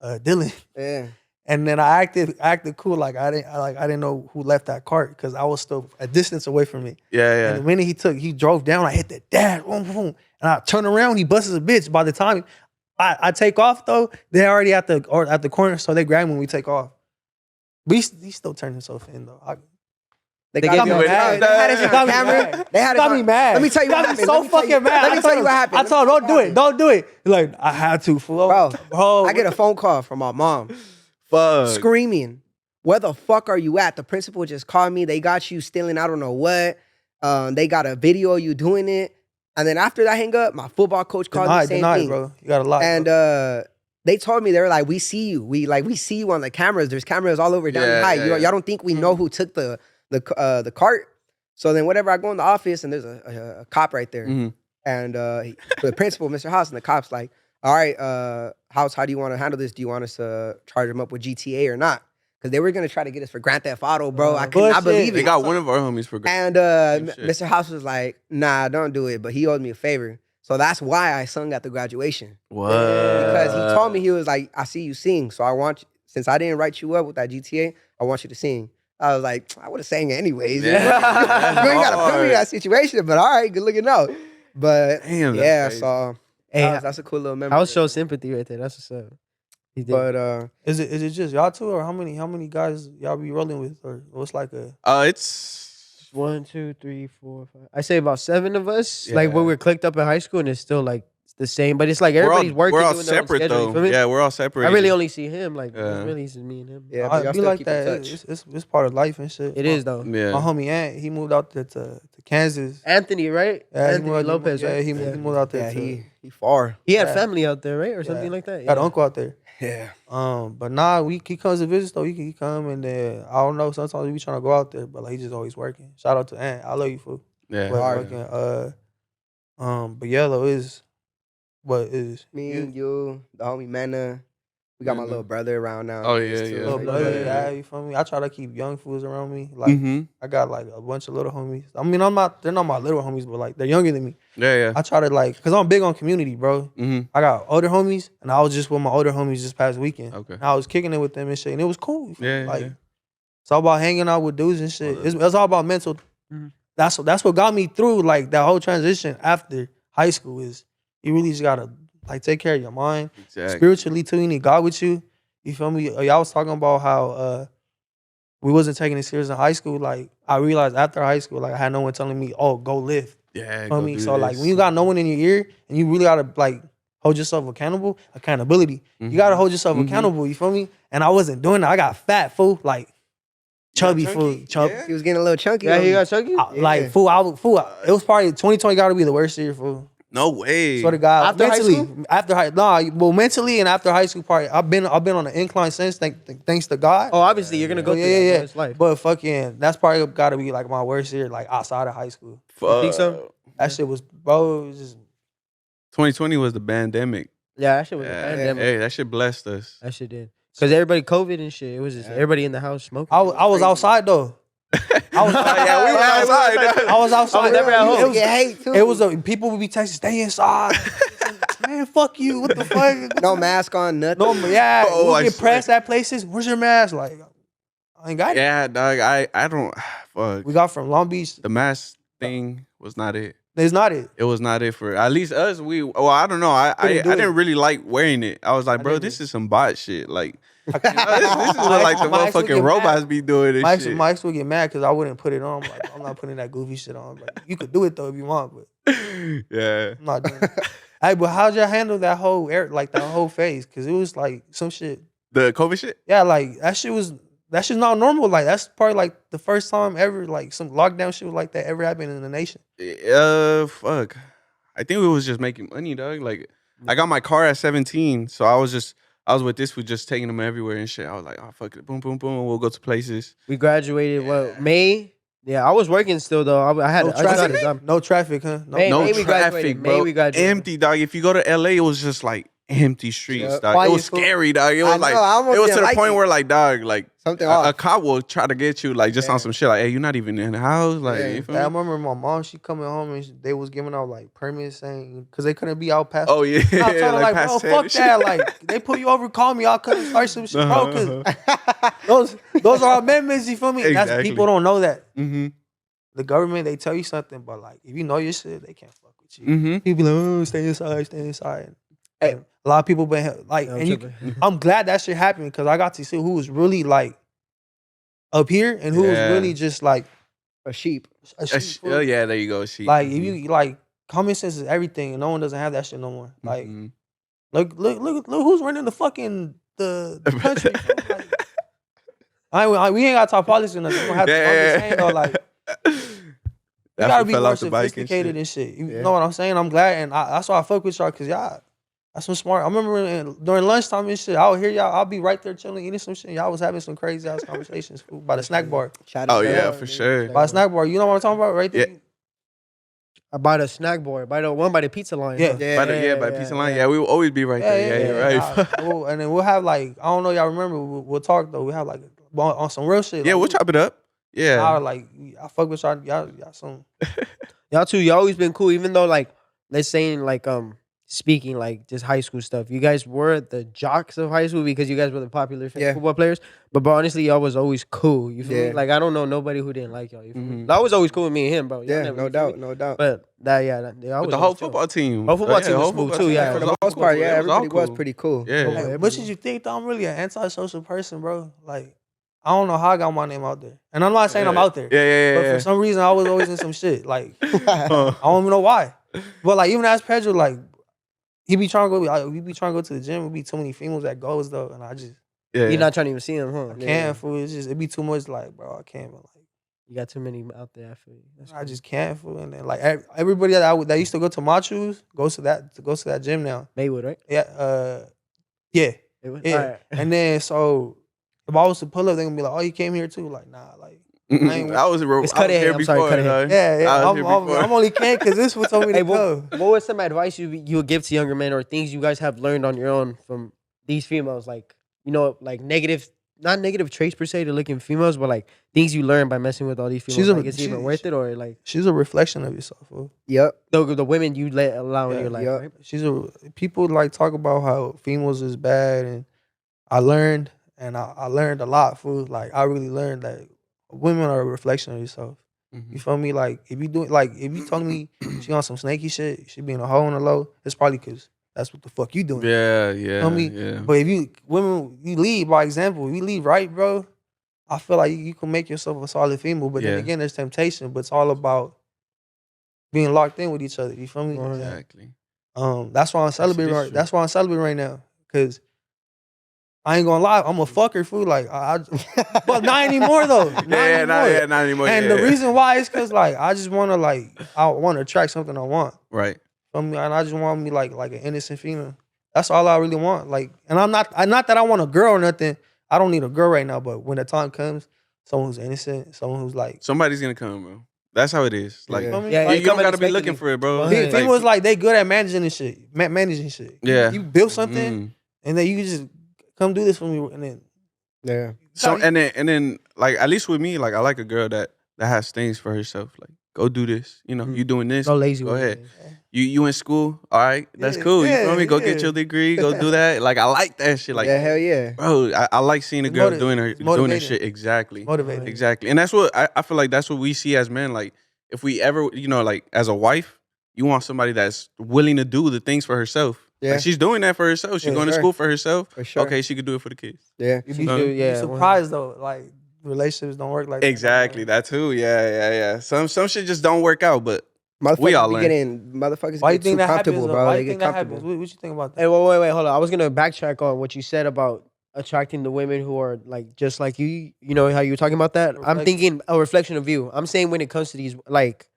Dylan. Yeah. And then I acted cool, like I didn't know who left that cart because I was still a distance away from it. Yeah, And the minute he drove down, I hit the dash, boom, boom, and I turn around, he busts a bitch. By the time I take off though, they're already at the corner, so they grab me when we take off. He still turned himself in though. They got me on mad. They had it They on got me camera. mad. They had it Got on- me mad. Let me tell you what Got me happened. so Let me tell you- fucking mad. Let me tell you what happened. I told him, don't do it. He's like, I had to, fool. Bro, I get a phone call from my mom Fuck. screaming, "Where the fuck are you at? The principal just called me. They got you stealing I don't know what. They got a video of you doing it." And then after that hang up, my football coach called me, same thing. bro. You got a lot. And they told me, they were like, "We see you. We see you on the cameras. There's cameras all over Downey High. Yeah. Y'all don't think we know who took the cart?" So then whatever, I go in the office and there's a cop right there. Mhm. And the principal, Mr. House, and the cop's like, "All right, House, how do you want to handle this? Do you want us to charge him up with GTA or not?" Because they were going to try to get us for Grand Theft Auto, bro. I could not believe They it. got one of our homies for And shit. Mr. House was like, "Nah, don't do it." But he owed me a favor. So that's why I sung at the graduation. What? Because he told me, he was like, "I see you sing. So I want you, since I didn't write you up with that GTA, I want you to sing." I was like, I would have sang anyways. Yeah. You ain't got to put me in that situation, but all right, good looking out. But Damn, that's yeah, crazy. so Hey, that's a cool little memory. I was show sympathy right there. That's what's up. He did. But Is it just y'all two, or how many guys y'all be rolling with, or what's like a? It's 1, 2, 3, 4, 5. I say about 7 of us. Yeah. Like when we're clicked up in high school, and it's still like the same, but it's like everybody's working. We're all doing their own separate schedule, you though. feel me? Yeah, we're all separate. I really only see him. Like Yeah. really, it's just me and him. yeah, but I y'all be still like keep in that. touch. It's part of life and shit. It is though. Yeah. My homie Ant, he moved out there to Kansas. Anthony, right? Yeah, he Anthony moved- Lopez, yeah, right? he moved out there. Yeah, to, he far. He had Yeah. family out there, right, or something like that. got an uncle out there. Yeah. But nah, he comes to visit though. He come and then I don't know. Sometimes we be trying to go out there, but like he just always working. Shout out to Ant. I love you, fool. Yeah. But Hard. fucking, but Yellow is what is Me and you, the homie Manna. We got my Manna. little brother around now. Oh, yeah, Too. yeah. little Yeah. brother. Yeah. Yeah, you feel me? I try to keep young fools around me. Like Mm-hmm. I got like a bunch of little homies. I mean, they're not my little homies, but like they're younger than me. Yeah, yeah. I try to like, cause I'm big on community, bro. Mm-hmm. I got older homies, and I was just with my older homies this past weekend. Okay. And I was kicking it with them and shit, and it was cool. Yeah, like yeah. it's all about hanging out with dudes and shit. It's all about mental. Mhm. That's what got me through like that whole transition after high school. Is you really just gotta like take care of your mind Exactly. spiritually too. You need God with you. You feel me? Y'all was talking about how we wasn't taking it serious in high school. Like I realized after high school, like I had no one telling me, "Oh, go lift." Yeah. Feel go me? do So like this. when you got no one in your ear and you really gotta like hold yourself accountability. You gotta hold yourself Mhm. accountable. You feel me? And I wasn't doing that. I got fat, fool. Like chubby, fool. Chubby. He was getting a little chunky. Yeah, on he me. got chunky. Like fool, it was probably 2020 got to be the worst year, fool. No way. Swear to God, After high mentally, school? after high, well, mentally and after high school, probably I've been on an incline since. Thanks to God. Oh, obviously you're gonna go through that. yeah. It's life. But fucking, that's probably got to be like my worst year, like outside of high school. Fuck. think so? That shit was, bro. It was just 2020 was the pandemic. Yeah, that shit was a Yeah. pandemic. Hey, that shit blessed us. That shit did. Cause everybody COVID and shit. It was just everybody in the house smoking. I was outside though. I was Yeah, we were outside. I was outside. I was never at home. It was, Get hate too. it was people would be texting, "Stay inside." Man, man, fuck you. What the fuck? No mask on, nothing. No, yeah. Oh, we I get swear. pressed at places. Where's your mask? Like, I ain't got it. Yeah, dog. I don't. Fuck. We got from Long Beach. The mask thing was not it. It's not it. It was not it for at least us. I don't know. I Couldn't do didn't it. really like wearing it. I was like, I bro, didn't. this is some bot shit. Like, you know, this is what like the My ex would motherfucking get robots mad. be doing and shit. My ex would get mad because I wouldn't put it on. I'm like, I'm not putting that goofy shit on. Like, you could do it though if you want, but Yeah. I'm not doing it. Hey, but how'd y'all handle that whole that whole phase? Because it was like some shit. The COVID shit? Yeah, like that shit's not normal. Like that's probably like the first time ever like some lockdown shit like that ever happened in the nation. Fuck. I think we was just making money, dog. Like, I got my car at 17, so I was with this fool just taking them everywhere and shit. I was like, oh, fuck it. Boom, boom, boom. We'll go to places. We graduated, May? Yeah, I was working still, though. I had No I got a traffic, job. no traffic, huh? May No we traffic, graduated. May bro. we graduated. Empty, dog. If you go to LA, it was just like empty streets, Yep. dog. Why It you was fool? scary, dog. It was I like know, I almost it was to didn't the like point it. where like, dog, like Something a off. cop will try to get you like just on some shit like, hey, you're not even in the house, like. Yeah. You feel I me? remember my mom. She coming home and they was giving out like permits saying because they couldn't be out past. Oh yeah, I told her like, bro, past 10 fuck and shit. that. Like they put you over, call me. I'll come start some shit, bro. Cause those are amendments. You feel me? That's, Exactly. people don't know that. Mm-hmm. The government, they tell you something, but like if you know your shit, they can't fuck with you. Mm-hmm. People like, oh, stay inside, stay inside. Hey. And a lot of people been like, and you, I'm glad that shit happened because I got to see who was really like up here and who was Yeah. really just like A sheep. a sheep, Oh yeah, there you go. She like if you like common sense is everything, and no one doesn't have that shit no more. Like Mhm. look who's running the fucking the country. Bro. Like, we ain't gotta talk politics or nothing. We don't have to. I'm just saying though, like. You That gotta fool be fell more off the bike and sophisticated shit. and shit. You Yeah. know what I'm saying? I'm glad, and that's why I fuck with y'all, cause y'all, that's some smart. I remember during lunchtime and shit, I'll hear y'all. I'll be right there chilling, eating some shit. Y'all was having some crazy ass conversations fool, by the snack bar. Shout Oh out to yeah, her. for sure. By the snack bar, you know what I'm talking about, right there. I bought a snack board. By the one by the pizza line. Yeah. huh? By Pizza Line. Yeah, we will always be right there. Yeah, you're right. And then we'll have like I don't know, y'all remember? We'll talk though. We have like on some real shit. Yeah, like, we'll chop it up. Yeah. I fuck with y'all. Y'all some. Y'all too. Y'all always been cool, even though like let's say in like speaking like just high school stuff. You guys were the jocks of high school because you guys were the popular Yeah. football players. But honestly, y'all was always cool. You feel me? Yeah. Like I don't know nobody who didn't like y'all. You feel me? Mhm. That was always cool with me and him, bro. Y'all Yeah, never- no you feel me? doubt, no doubt. But y'all With was the whole always chill. football team. Whole football team was whole smooth, football too, team. yeah. For the It was most all part, cool. yeah, It was all everybody was cool. pretty cool. Yeah. Okay, but you think that I'm really an antisocial person, bro? Like, I don't know how I got my name out there, and I'm not saying I'm out there. Yeah. But for some reason, I was always in some shit. Like, I Uh, don't even know why. But like, even as Pedro, like, he be trying to go. We be trying to go to the gym. It be too many females that goes though, and I just yeah. You're not trying to even see him, huh? I can't. Fool. It's just it be too much. Like, bro, I can't. But like, You got too many out there. I feel you. That's I just can't. Fool. And then like everybody that used to go to Machus goes to that gym now. Maywood, right? Yeah. Yeah. Maywood? Yeah. Alright. And then so if I was to pull up, they gonna be like, "Oh, you came here too?" Like, nah, like. Mm-mm. I was It's cut here ahead. I'm sorry, before. cut ahead. dog. Yeah. I was here before. I'm only can't because this what told me Hey, to go. what was some advice you would give to younger men or things you guys have learned on your own from these females? Like, you know, like not negative traits per se to looking females, but like things you learn by messing with all these females. Like, it's even worth it or like She's a reflection of yourself. Fool. Yep. the women you allow in Yeah, your life, yep. right? People like talk about how females is bad, and I learned a lot. Fool. Like I really learned that women are a reflection of yourself. Mhm. You feel me? Like if you telling me she on some snaky shit, she be in a hole in the low, it's probably because that's what the fuck you doing. Yeah, Feel me? yeah. But if you lead by example, if you lead right, bro, I feel like you can make yourself a solid female. But then Yeah. again, there's temptation, but it's all about being locked in with each other. You feel me? Exactly. That's why I'm celebrating. true. That's why I'm celebrating right now. Cause I ain't gonna lie, I'm a fucker fool. Like but not anymore though. Not anymore. And the reason why is cause like I just wanna I wanna attract something I want. Right. From me, and I just want me like an innocent female. That's all I really want. Like, and I'm not that I want a girl or nothing. I don't need a girl right now. But when the time comes, someone who's innocent, someone who's like Somebody's gonna come, bro. That's how it is. Like, Yeah. feel me? Yeah, Like, you don't come gotta be unexpectedly. looking for it, bro. Well, People hey. was like they good at managing shit. Managing shit. Yeah. You build something, Mm. and then you just come do this for me, and then Yeah. So and then like at least with me, like I like a girl that has things for herself. Like go do this. You know, you doing this. Go lazy Go with ahead. it. You in school? All right, that's Yeah, cool. You feel me? Go yeah. get your degree. Go do that. Like I like that shit. Like yeah, hell yeah. bro, I like seeing a It's girl motiv- doing her it's doing her motivating. shit. Exactly. Motivated. Exactly. And that's what I feel like that's what we see as men. Like if we ever, you know, like as a wife, you want somebody that's willing to do the things for herself. Yeah. Like she's doing that for herself. She's Yeah, going to sure. school for herself. For sure. Okay, she could do it for the kids. Yeah. You be, Yeah, you surprised though, like relationships don't work like Exactly. that. That too. Yeah. Some shit just don't work out, but we all learn. Motherfuckers Why you get think too that comfortable, happens? bro. Why They you think get that happens? comfortable. What you think about that? Hey, wait, hold on. I was gonna backtrack on what you said about attracting the women who are like just like you. You know how you were talking about that. I'm thinking a reflection of you. I'm saying when it comes to these, like,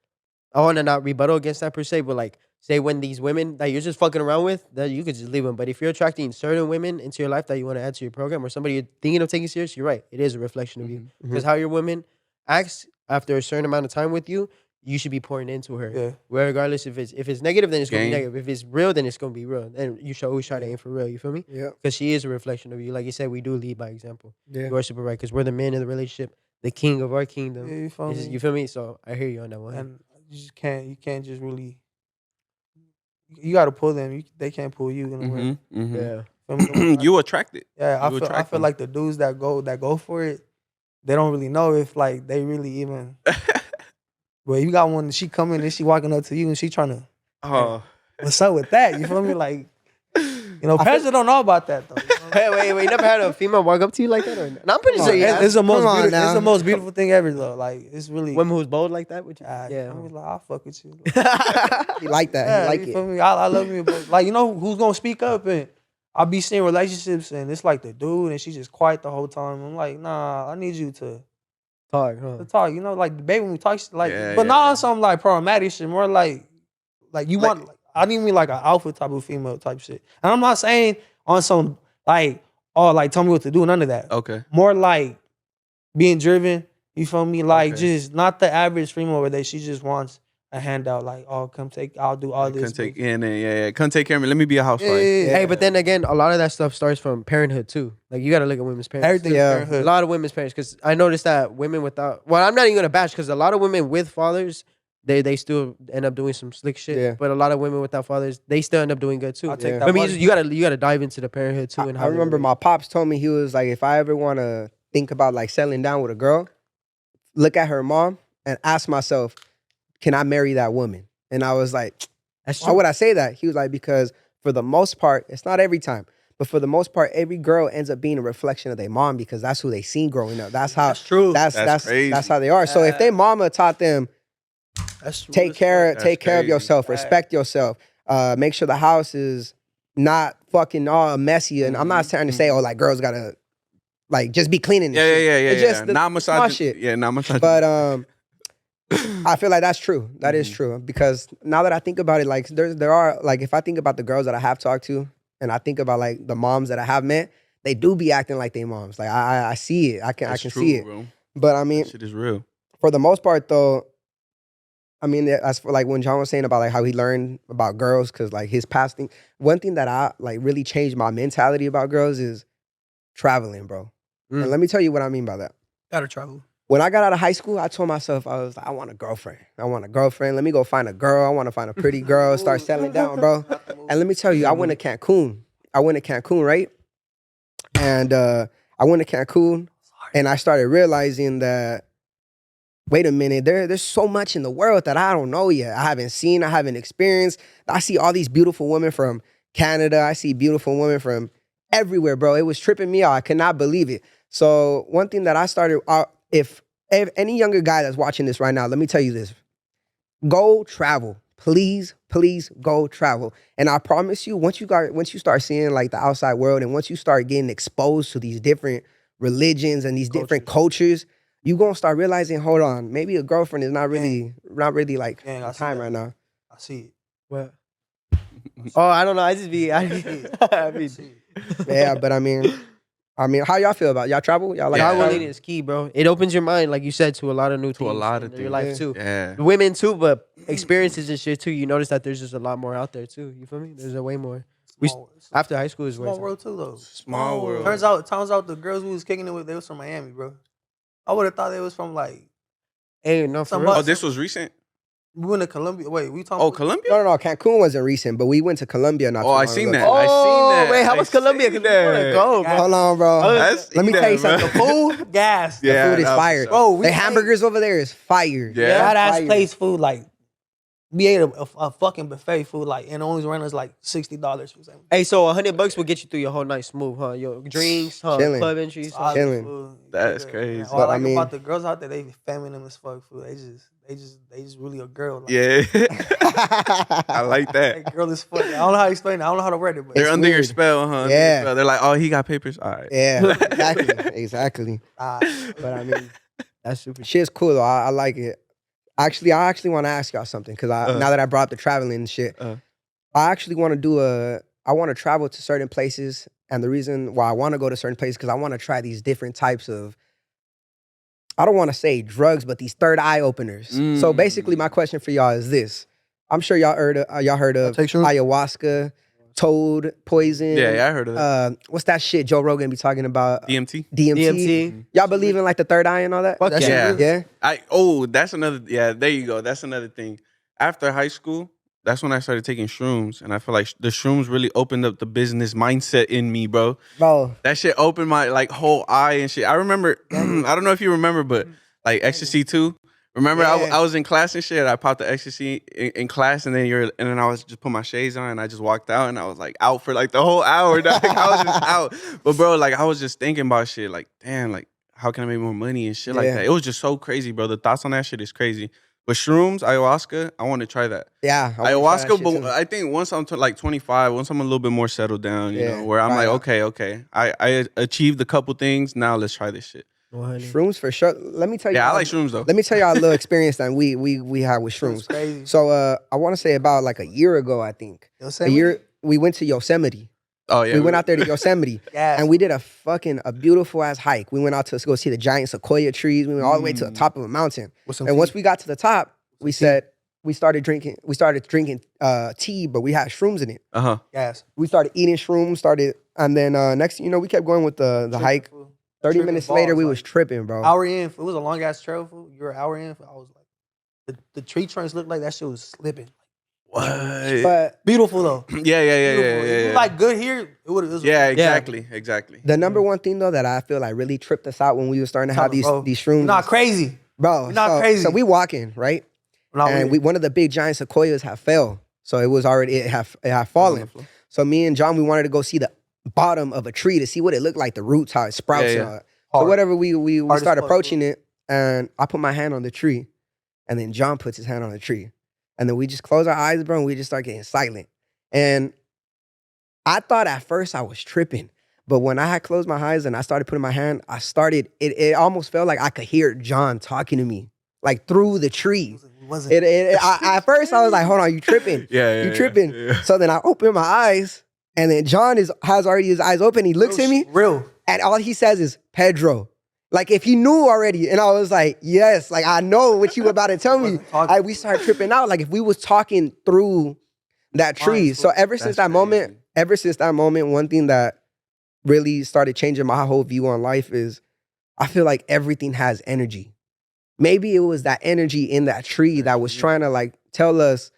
I want to not rebuttal against that per se, but like, say when these women that you're just fucking around with, that you could just leave them. But if you're attracting certain women into your life that you want to add to your program, or somebody you're thinking of taking serious, you're right. It is a reflection of you because how your woman acts after a certain amount of time with you, you should be pouring into her. Yeah. Regardless if it's negative, then it's gonna be Game. negative. If it's real, then it's gonna be real. And you should always try to aim for real. You feel me? Yeah. Because she is a reflection of you. Like you said, we do lead by example. Yeah. You are super right because we're the men in the relationship, the king of our kingdom. Yeah, you feel It's just- me? you feel me? So I hear you on that one. And you can't just really. You got to pull them. They can't pull you in a way. Yeah. Feel me? You attracted. Yeah, I You feel attract them. like the dudes that go for it, they don't really know if like they really even. But you got one. She coming and she walking up to you and she trying to. Oh, What's up with that? You feel me? Like, Pedro don't know about that though. You know? Wait, you never had a female walk up to you like that? Or not? No, I'm pretty sure you have. It's the most Come on beautiful, it's now. the most beautiful thing ever though. Like it's really. Women who's bold like that? Would you? Yeah, Yeah. I'm like, I'll fuck with you. He like that. Yeah, He like you it. feel me? I love me, but like who's gonna speak up and I be seeing relationships and it's like the dude and she just quiet the whole time. I'm like, nah, I need you to Talk, huh? talk. Like the baby when we talk, like, Yeah, but yeah, not yeah. on some like problematic shit. More like you Like- want. I need me like an alpha type of female type shit. And I'm not saying on some like tell me what to do. None of that. okay. More like being driven. You feel me? Like Okay. just not the average female where she just wants a handout. Like, oh, I'll do all this. Come take Come take care of me. Let me be a housewife. Yeah. Hey, but then again, a lot of that stuff starts from parenthood too. Like you got to look at women's parents. Everything. Yeah. Parenthood. A lot of women's parents, because I noticed that women without. Well, I'm not even gonna bash because a lot of women with fathers, they still end up doing some slick shit. Yeah. But a lot of women without fathers, they still end up doing good too. I'll take Yeah. that I mean, money. you gotta dive into the parenthood too. And I how they remember relate. my pops told me, he was like, if I ever want to think about like settling down with a girl, look at her mom and ask myself, can I marry that woman? And I was like, That's why true. would I say that? He was like, because for the most part, it's not every time, but for the most part, every girl ends up being a reflection of their mom because that's who they seen growing up. That's how. That's true. That's crazy. That's how they are. So if their mama taught them, That's true. take care of crazy. yourself, respect yourself, make sure the house is not fucking all messy. And I'm not trying to say, oh, like girls gotta like just be cleaning. and Yeah. shit. It's just the Not small massage. shit. Yeah, not massage. But I feel like that's true. That is true because now that I think about it, like there are like if I think about the girls that I have talked to, and I think about like the moms that I have met, they do be acting like they moms. Like I see it. I can That's see it. Bro. But I mean, That shit is real. for the most part though, I mean, as for like when John was saying about like how he learned about girls, because like his past thing, one thing that I like really changed my mentality about girls is traveling, bro. And let me tell you what I mean by that. Gotta travel. When I got out of high school, I told myself, I was like, I want a girlfriend. I want a girlfriend. Let me go find a girl. I want to find a pretty girl, start settling down, bro. And let me tell you, I went to Cancun. Right? And I went to Cancun and I started realizing that, wait a minute, there's so much in the world that I don't know yet. I haven't seen, I haven't experienced. I see all these beautiful women from Canada. I see beautiful women from everywhere, bro. It was tripping me out. I could not believe it. So one thing that I started, if any younger guy that's watching this right now, let me tell you this. Go travel. Please go travel. And I promise you, once you start seeing like the outside world and once you start getting exposed to these different religions and these different cultures, you're gonna start realizing, hold on, maybe a girlfriend is not really like Dang, I the see time that. right now. I see it. What? Oh, I don't know. I mean, Yeah, but I mean, how y'all feel about it? Y'all travel? Y'all like Yeah. traveling travel? is key, bro. It opens your mind, like you said, to a lot of new things. To a lot of in your things. life Yeah. too. Yeah. Women too, but experiences and shit too. You notice that there's just a lot more out there too. You feel me? There's a way more. After high school is Small way. world too though. Small world. Turns out the girls we was kicking it with, they was from Miami, bro. I would have thought they was from like Hey, no, for Some real. Oh, this was recent? We went to Colombia. Wait, we talking? Oh, about Colombia? No, Cancun wasn't recent, but we went to Colombia not too Oh, long I seen ago. that. I seen that. wait, how I was Colombia? seen Because we want to that. go, bro. Hold on, bro. Let me tell you something. The food, gas. The food is fire. Bro, we the hamburgers over there is fire. Yeah. Badass Fire. place food. Like, we ate a fucking buffet food. Like, and it only ran us like $60. Hey, so $100 will get you through your whole night smooth, huh? Your drinks, huh? Chilling. Club entries. Huh? Solid Chilling. food. That's Yeah. crazy. And But what I I like mean- about the girls out there, they feminine as fuck food. They just really a girl. Like, Yeah. I like That that. girl is fuck. I don't know how to explain it. I don't know how to word it, but They're under your weird. spell, huh? Under your Yeah. spell. They're like, oh, he got papers. All right. Yeah, exactly. but But I mean, That's super. shit's cool though. I like it. Actually, I want to ask y'all something because now that I brought up the traveling and shit, I actually want to I want to travel to certain places, and the reason why I want to go to certain places because I want to try these different types of. I don't want to say drugs, but these third eye openers. So basically, my question for y'all is this: I'm sure y'all heard of take shrooms? ayahuasca, toad poison. Yeah, I heard of that. What's that shit Joe Rogan be talking about? DMT. DMT. Y'all believe in like the third eye and all that? Fuck That shit yeah. real. Yeah. That's another. Yeah, there you go. That's another thing. After high school, that's when I started taking shrooms, and I feel like the shrooms really opened up the business mindset in me, bro. Bro, That shit opened my like whole eye and shit. I remember. I don't know if you remember, but like ecstasy too. Remember, Yeah. I was in class and shit. I popped the ecstasy in class, and then I was just put my shades on, and I just walked out, and I was like out for like the whole hour. Dog. I was just out. But bro, like I was just thinking about shit. Like damn, like how can I make more money and shit like Yeah. that. It was just so crazy, bro. The thoughts on that shit is crazy. But shrooms, ayahuasca, I want to try that. yeah. I wanna try that Ayahuasca, shit but too. I think once I'm like 25, once I'm a little bit more settled down, you Yeah, know, where I'm right. like, okay, I achieved a couple things. Now let's try this shit. Shrooms for sure. Let me tell you. Yeah, I like shrooms though. Let me tell y'all a little experience that we had with It's shrooms. crazy. So I want to say about like a year ago, I think. We went to Yosemite. Oh yeah, We went out there to Yosemite. Yes. And we did a beautiful ass hike. We went out to go see the giant sequoia trees. We went all the way to the top of a mountain. With some And once tea. we got to the top, we started drinking tea, but we had shrooms in it. Yes. We started eating shrooms, and then next thing you know, we kept going with the hike. 30 Tripping minutes later, balls, we like, was tripping, bro. Hour in, it was a long ass trail. Fool. You were an hour in. I was like, the tree trunks looked like that shit was slipping. What? But Beautiful though. Yeah. Beautiful. If you Yeah. like good here, it would have. Yeah, exactly. the number one thing though that I feel like really tripped us out when we were starting to have these shrooms, Not crazy. bro. You're not so, crazy. So we walking right, and one of the big giant sequoias had fell, so it had fallen. So me and John, we wanted to go see the bottom of a tree to see what it looked like, the roots, how it sprouts. Yeah, And yeah. all that. So Hard. whatever, we Hard as started fuck, approaching it, and I put my hand on the tree, and then John puts his hand on the tree, and then we just close our eyes, bro, and we just start getting silent. And I thought at first I was tripping, but when I had closed my eyes and I started putting my hand, it almost felt like I could hear John talking to me, like through the tree. It wasn't. At first I was like, hold on, you tripping? Yeah. You tripping? Yeah. So then I open my eyes, and then John has already his eyes open. He looks at me, Real. and all he says is Pedro. Like if he knew already, and I was like, yes, like I know what you about to tell me. We started tripping out, like if we was talking through that tree. So ever since that moment, one thing that really started changing my whole view on life is I feel like everything has energy. Maybe it was that energy in that tree that was trying to like tell us.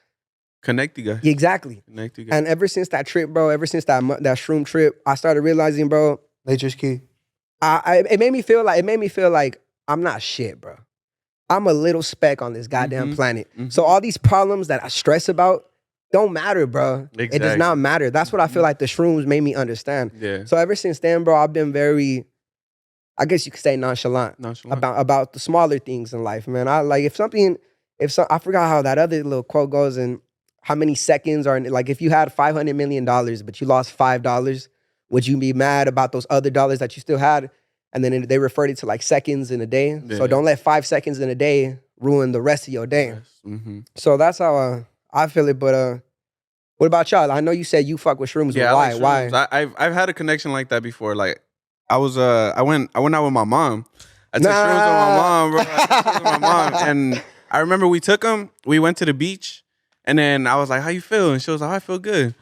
Connect you guys. Exactly. Connect you guys. And ever since that trip, bro, ever since that shroom trip, I started realizing, bro, Nature's key. it made me feel like I'm not shit, bro. I'm a little speck on this goddamn planet. So all these problems that I stress about don't matter, bro. It does Exactly. not matter. That's what I feel like the shrooms made me understand. Yeah. So ever since then, bro, I've been very, I guess you could say nonchalant about the smaller things in life, man. I like I forgot how that other little quote goes, and how many seconds are like if you had $500 million but you lost $5, would you be mad about those other dollars that you still had? And then they referred it to like seconds in a day. Yeah. So don't let 5 seconds in a day ruin the rest of your day. Mm-hmm. So that's how I feel it. But what about y'all? I know you said you fuck with shrooms. Yeah, But I like why? shrooms. I've had a connection like that before. Like I was I went out with my mom. I took shrooms with my mom, bro. I took shrooms with my mom, and I remember we took them. We went to the beach, and then I was like, "How you feel?" And she was like, "I feel good."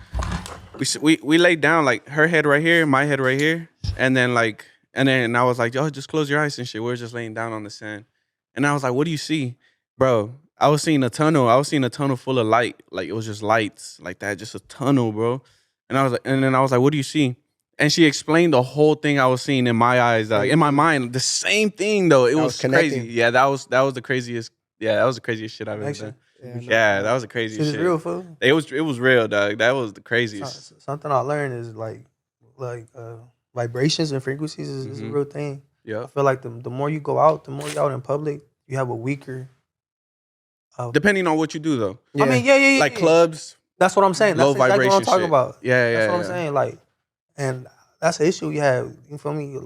We laid down, like her head right here, my head right here, and then I was like, "Yo, just close your eyes and shit." We were just laying down on the sand, and I was like, "What do you see, bro?" I was seeing a tunnel. I was seeing a tunnel full of light. Like it was just lights like that, just a tunnel, bro. And I was like, and then I was like, what do you see? And she explained the whole thing I was seeing in my eyes, like in my mind, the same thing though. It was crazy. Yeah, that was the craziest. Yeah, that was the craziest shit I've ever done. Yeah, that was the craziest shit. It's real, fool. It was real, dog. That was the craziest. Something I learned is like vibrations and frequencies is a real thing. Yeah, I feel like the more you go out, the more you're out in public, you have a weaker. Depending on what you do, though. I mean, yeah. Like clubs. That's what I'm saying. That's exactly what I'm talking about. Yeah. That's what I'm saying. Like, and that's an issue we have. You feel me?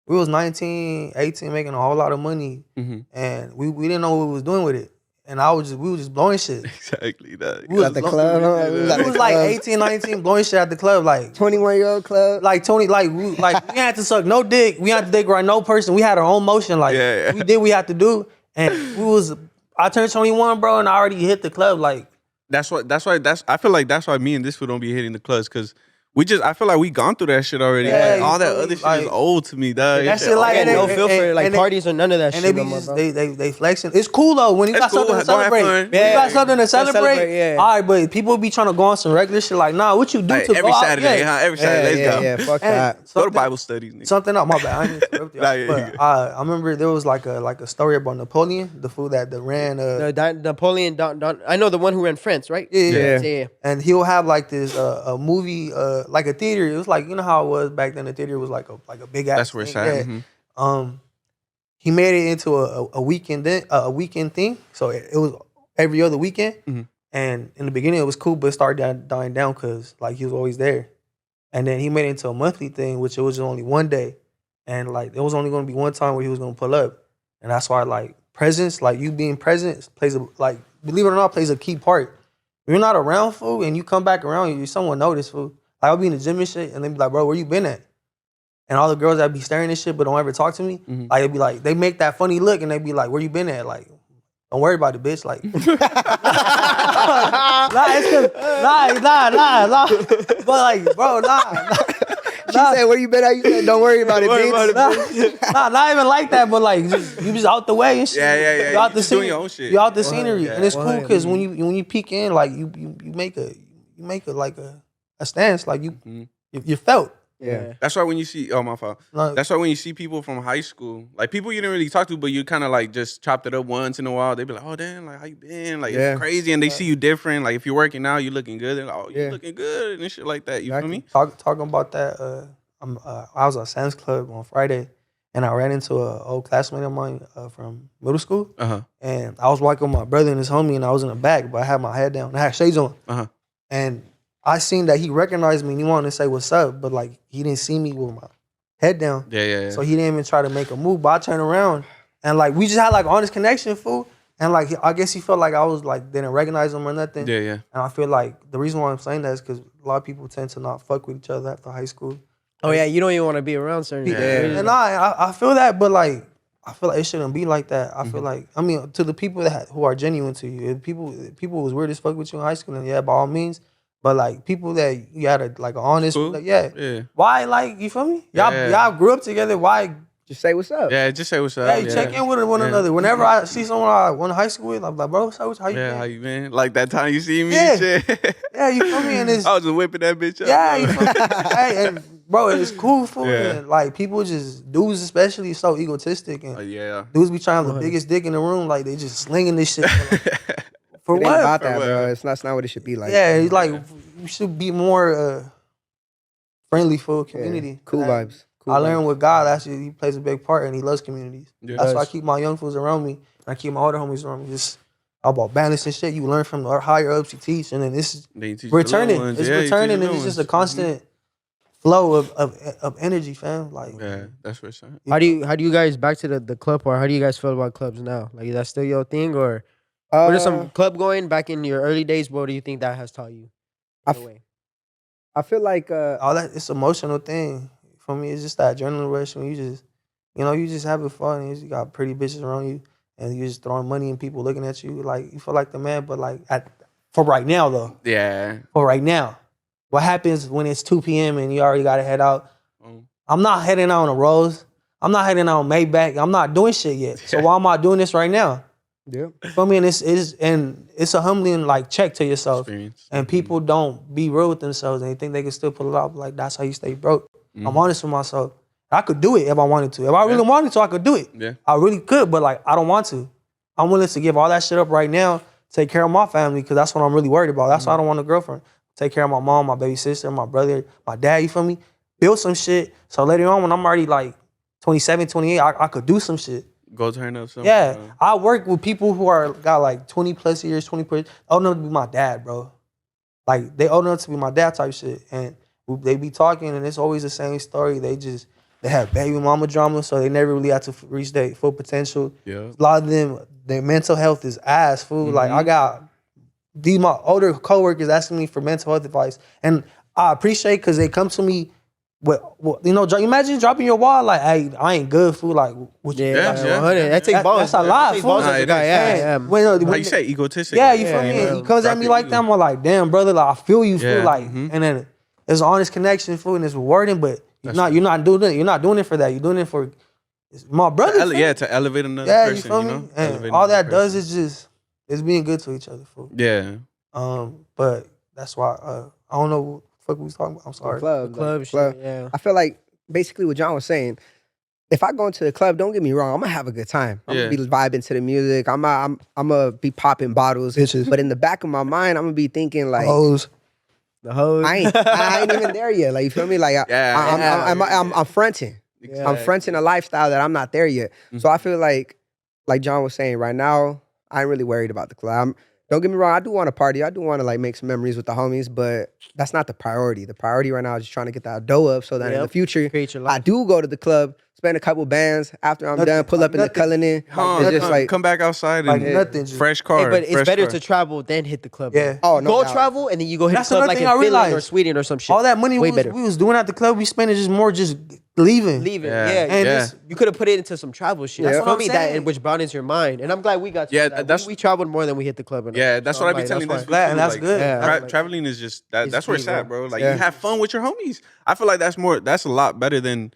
We was 19, 18, making a whole lot of money, and we didn't know what we was doing with it. And we was just blowing shit. Exactly. That. We was at the club. We was like 18, 19, blowing shit at the club, like 21-year-old club. Like Tony, we had to suck no dick. We had to dick right no person. We had our own motion. Like we did what we had to do, and I turned 21, bro, and I already hit the club. Like I feel like that's why me and this fool don't be hitting the clubs, because I feel like we gone through that shit already. Yeah, like, all that other shit is old to me, dog. That shit like no feel for like parties or none of that shit. And they be just they flexing. It's cool though when you got something to celebrate. When you got something to celebrate. All right, but people be trying to go on some regular shit. Like, nah, what you do to every Saturday? Every Saturday, let's go. Yeah, fuck that. Go to Bible studies. Nigga. Something up, my bad. I didn't interrupt you. But I remember there was like a story about Napoleon, the fool that ran. Napoleon. I know the one who ran France, right? Yeah. And he'll have like this a movie, like a theater. It was like, you know how it was back then. The theater was like a big ass. That's where it's at. Yeah. He made it into a weekend thing. So it was every other weekend. And in the beginning it was cool, but it started dying down because like he was always there. And then he made it into a monthly thing, which it was only one day, and like it was only going to be one time where he was going to pull up. And that's why like presence, like you being present, plays believe it or not, plays a key part. If you're not around, fool, and you come back around, someone notice, fool. Like I'll be in the gym and shit, and they be like, bro, where you been at? And all the girls that be staring and shit but don't ever talk to me, like it'd be like, they make that funny look and they be like, where you been at? Like, don't worry about it, bitch. Like, nah. But like, bro, nah. She said, where you been at? You said, don't worry about it, bitch. Nah, not even like that, but like, you just out the way and shit. Yeah. You out the doing your own shit. You out the scenery. And it's cool because when you peek in, like, you make a stance, like you felt. Yeah. That's why when you see, my fault. That's why when you see people from high school, like people you didn't really talk to, but you kind of like just chopped it up once in a while. They be like, oh damn, like how you been? Like it's crazy, and they see you different. Like if you're working out, you looking good. They're like, oh, you looking good and shit like that. You feel me? Talking about that, I was at Sam's Club on Friday, and I ran into an old classmate of mine from middle school. And I was walking with my brother and his homie, and I was in the back, but I had my head down. I had shades on. And I seen that he recognized me and he wanted to say what's up, but like he didn't see me with my head down. Yeah. So he didn't even try to make a move. But I turned around and like we just had like honest connection, fool. And like I guess he felt like I was like didn't recognize him or nothing. Yeah. And I feel like the reason why I'm saying that is because a lot of people tend to not fuck with each other after high school. Oh yeah, you don't even want to be around certain people. And I feel that, but like I feel like it shouldn't be like that. I feel like, I mean, to the people who are genuine to you, if people was weird as fuck with you in high school, then yeah, by all means. But like people that you had a like honest, cool. like, yeah. Why, like, you feel me? Y'all grew up together. Why? Just say what's up. Yeah, just say what's up. Yeah, you check in with one another. Whenever I see someone I went to high school with, I'm like, bro, how you been? How you been? Like that time you see me and shit. Yeah, you feel me? And it's, I was just whipping that bitch up. Yeah, you feel me? Hey, and bro, it's cool for me. And like people dudes especially so egotistic. And dudes be trying to have the biggest dick in the room. Like they just slinging this shit. For it what? Ain't about that, bro. It's not what it should be like. Yeah, he's like, you should be more friendly for community. Yeah. Cool vibes. I learned with God, actually, he plays a big part and he loves communities. Yeah. That's why I keep my young fools around me and I keep my older homies around me. Just about balance and shit. You learn from the higher ups you teach, and then this is returning. It's returning, and it's just a constant flow of energy, fam. Like, that's for sure. How do you guys, back to the club part, how do you guys feel about clubs now? Like, is that still your thing, or what is some club going back in your early days? What do you think that has taught you? I feel like all that, it's an emotional thing. For me, it's just that adrenaline rush when you just having fun and you got pretty bitches around you and you just throwing money and people looking at you. Like, you feel like the man, but like for right now though. Yeah. For right now. What happens when it's 2 p.m. and you already gotta head out? I'm not heading out on a Rose. I'm not heading out on Maybach. I'm not doing shit yet. So why am I doing this right now? Yeah. You feel me? And it's a humbling like check to yourself. Experience. And people don't be real with themselves and they think they can still pull it off. Like that's how you stay broke. I'm honest with myself. I could do it if I wanted to. If I really wanted to, I could do it. Yeah. I really could, but like I don't want to. I'm willing to give all that shit up right now, take care of my family, because that's what I'm really worried about. That's why I don't want a girlfriend. Take care of my mom, my baby sister, my brother, my dad, you feel me? Build some shit. So later on when I'm already like 27, 28, I could do some shit. Go turn up something. Yeah, I work with people who got like 20 plus years, 20 plus, old enough to be my dad, bro. Like they old enough to be my dad type shit. And they be talking and it's always the same story. They have baby mama drama, so they never really had to reach their full potential. Yeah. A lot of them, their mental health is ass, fool. Like I got my older coworkers asking me for mental health advice. And I appreciate because they come to me with, you know, imagine dropping your wall like, hey, I ain't good, fool. Like, what you Yeah, yeah. 100. That takes balls. That's a lot, That takes fool. balls as a guy. Yeah. How you say egotistic? Yeah, you feel me? He comes at me like that. I'm like, damn, brother, like, I feel you, Yeah. feel like, and then it's an honest connection, fool, and it's rewarding, but you're not doing it for that. You're doing it for my brother. To elevate another yeah, person. you feel me? know? And Elevating all another that does person. is just it's being good to each other, fool. Yeah. But that's why I don't know what the fuck we was talking about. I'm sorry. Club shit, club. yeah. I feel like basically what John was saying, if I go into the club, don't get me wrong, I'm gonna have a good time. I'm gonna be vibing to the music. I'm gonna be popping bottles. Bitches. But in the back of my mind, I'm gonna be thinking like, Hoes. The hoes. I ain't even there yet. Like you feel me? Like I'm fronting. I'm fronting a lifestyle that I'm not there yet. So I feel like John was saying, right now, I ain't really worried about the club. Don't get me wrong, I do want to party. I do want to like make some memories with the homies, but that's not the priority. The priority right now is just trying to get that dough up so that in the future, Create your I life. do go to the club, spend a couple bands. After I'm done, pull up in the Cullinan. It's just like, come back outside Like and nothing. Just, fresh car. Hey, but it's fresh better car. to travel than hit the club. Yeah. Bro. Oh, no Go doubt. travel and then you go hit That's the club another like in thing I Finland or realized. Sweden or some shit. all that money Way we better. was doing at the club, we spent it just more just leaving. Leaving, Yeah. yeah. And Yeah. just You could have put it into some travel shit. Yeah. That's That's what what I mean. I'm That saying. which broadens your mind, and I'm glad we got to Yeah, that. that's- we traveled more than we hit the club. Yeah, that's what I be telling this. this. glad, and that's like, good. Yeah. Traveling is just It's that's where it's key, at, bro. bro. Like Yeah. you have fun with your homies. I feel like that's a lot better than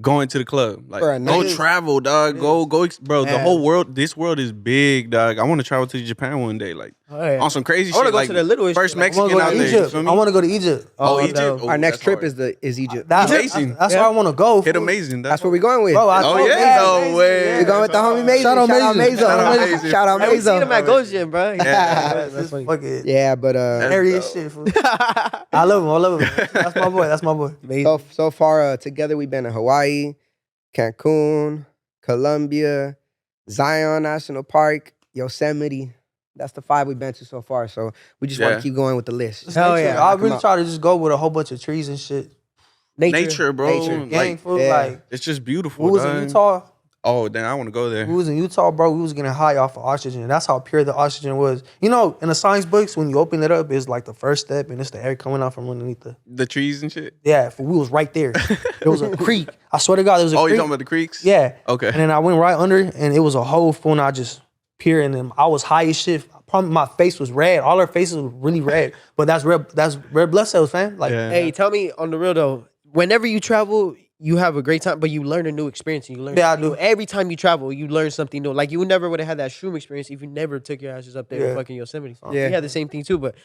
going to the club. Like For a go night. travel, dog. Go, bro. The Yeah. whole world, this world is big, dog. I want to travel to Japan one day, like Oh, yeah. on some crazy I wanna shit. go like to the littlest first shit, like, I want Mexican to go out to there. You Egypt. feel me? I want to go to Egypt. Oh, Oh, Egypt. no. Oh, our next that's trip hard. is Egypt. That's Amazing. That's where I want to go. Hit fool. amazing. That's what we're going with. Bro, I Oh told yeah, you. no way. We're going with the homie Mason. Shout out Mason. Shout out Shout out Mason. Mason. Shout out Hey, we seen him at Mason. Ghost Gym, bro. That's funny. Fuck it. Yeah, but Hilarious shit, fool. I love him. That's my boy. That's my boy. so far together we've been in Hawaii, Cancun, Colombia, Zion National Park, Yosemite. That's the 5 we've been to so far. So we just want Yeah. to keep going with the list. Hell yeah. I really try to just go with a whole bunch of trees and shit. Nature, bro. Nature. Like Gang food, yeah. like it's just beautiful. we was in dog. Utah. Oh, then I want to go there. We was in Utah, bro. We was getting high off of oxygen. That's how pure the oxygen was. You know, in the science books, when you open it up, it's like the first step, and it's the air coming out from underneath The trees and shit. Yeah, we was right there. There was a creek. I swear to God, there was a Oh, creek. you talking about the creeks? Yeah. Okay. And then I went right under, and it was a whole full, and I just peered, and I was high as shit. Probably my face was red. All our faces were really red. But that's red blood cells, fam. Like, Yeah. Hey, tell me on the real though. Whenever you travel, you have a great time, but you learn a new experience. And you learn. Yeah, I something do. new. Every time you travel, you learn something new. Like you never would have had that shroom experience if you never took your asses up there Yeah. in fucking Yosemite. Yeah. You had the same thing too, but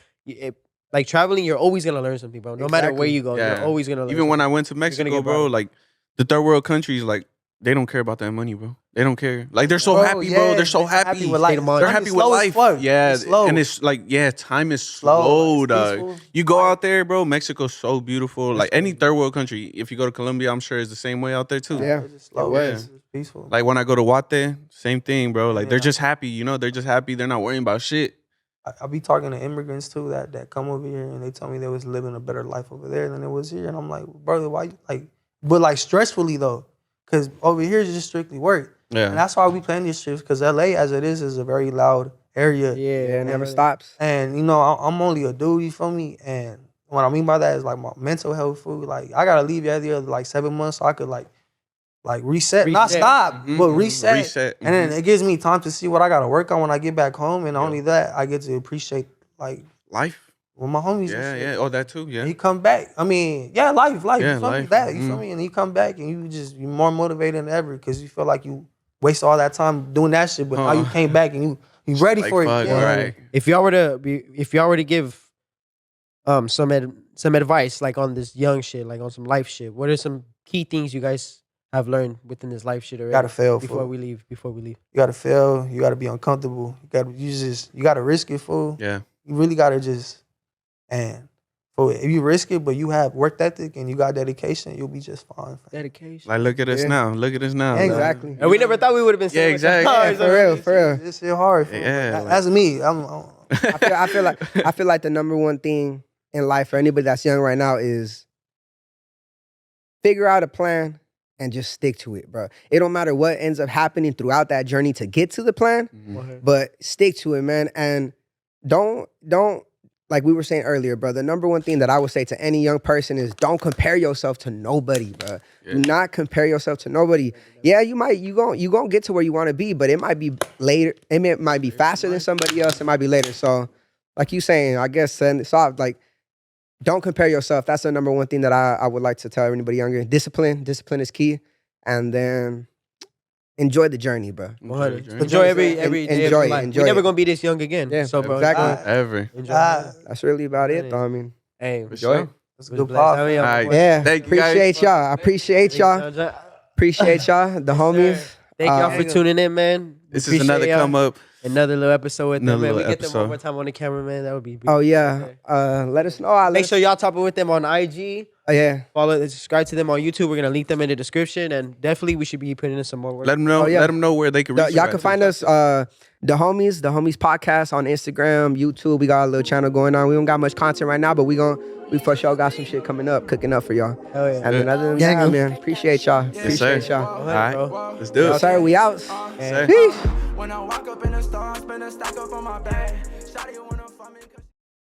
like traveling, you're always gonna learn something, bro. No matter where Exactly. you go, Yeah. you're always gonna learn. Even when I something. went to gonna Mexico, get bro, better. like the third world countries, like they don't care about that money, bro. They don't care. Like they're so Bro, happy, yeah, bro. They're so they're happy. happy with life. They're They're Time happy is with slow as life. fuck. Yeah, It's slow. and it's like time is Slow. slow, It's dog. peaceful. You go out there, bro. Mexico's so beautiful. Like any third world country. If you go to Colombia, I'm sure it's the same way out there too. Yeah. It's just slow. Yeah. It's peaceful. Like when I go to Guate, same thing, bro. Like they're Yeah. just happy, you know. They're just happy. They're not worrying about shit. I be talking to immigrants too that come over here and they tell me they was living a better life over there than it was here, and I'm like, brother, why? But stressfully though, because over here is just strictly work, and Yeah. that's why we plan these trips. Because LA, as it is a very loud area. Yeah, it never And- stops. And you know, I'm only a dude, you feel me? And what I mean by that is like my mental health food. Like I gotta leave every other like 7 months so I could like reset, not Reset. stop, Mhm. but reset. Reset. And then it gives me time to see what I gotta work on when I get back home. And not Yeah. only that, I get to appreciate like Life. with my homies. Yeah, and shit. yeah. Oh, that too. Yeah. And he come back. I mean, yeah, life. Yeah, you feel me? life. That, you feel Mhm. me? And he come back and you're more motivated than ever because you feel like you waste all that time doing that shit, but now you came back and you ready Like, for it. fuck, You know what I mean? right. If y'all were to give some advice like on this young shit, like on some life shit, what are some key things you guys have learned within this life shit already? Gotta fail before we leave. You gotta fail. You gotta be uncomfortable. You gotta risk it, fool. Yeah. You really gotta if you risk it, but you have work ethic and you got dedication, you'll be just fine. Dedication. Like, look at us now. Look at us now. Yeah, exactly. And we never thought we would have been. Yeah, exactly. Yeah, for real. This shit hard. Fool. Yeah, That's me. I feel like the number one thing in life for anybody that's young right now is figure out a plan and just stick to it, bro. It don't matter what ends up happening throughout that journey to get to the plan, but stick to it, man. And don't like we were saying earlier, bro. The number one thing that I would say to any young person is don't compare yourself to nobody, bro. Yeah. Do not compare yourself to nobody. Yeah, you gonna get to where you want to be, but it might be later. It might be faster than somebody else. It might be later. So, like you saying, I guess like don't compare yourself. That's the number one thing that I would like to tell anybody younger. Discipline is key, and then enjoy the journey, bro. Enjoy every day of your life. We're never gonna be this young again. Yeah, so, bro, exactly. Ever. enjoy. That's really about it, though. I mean, Hey, For sure. That's was good blessed. pop. Hell yeah, All right. boy. yeah. Thank you, guys. Appreciate y'all. I appreciate y'all. Appreciate y'all, the homies. Thank y'all for tuning in, man. This is another come up. Another little episode with them, Another man. We little get them one episode. more time on the camera, man. That would be Oh yeah. Let us know. Make sure y'all top it with them on IG. Oh yeah. Follow, subscribe to them on YouTube. We're gonna link them in the description, and definitely we should be putting in some more work. Let them know. Oh, yeah. Let them know where they can reach. Y'all can find us, the homies podcast on Instagram, YouTube. We got a little channel going on. We don't got much content right now, but we for sure got some shit coming up, cooking up for y'all. Hell yeah. And then other than that, man, appreciate y'all. Yes, sir. Appreciate y'all. All right. Let's do Yes, it. sir, we out. Yes, sir. Peace. When I walk up in the store, I spend a stack up on my bag. Shawty,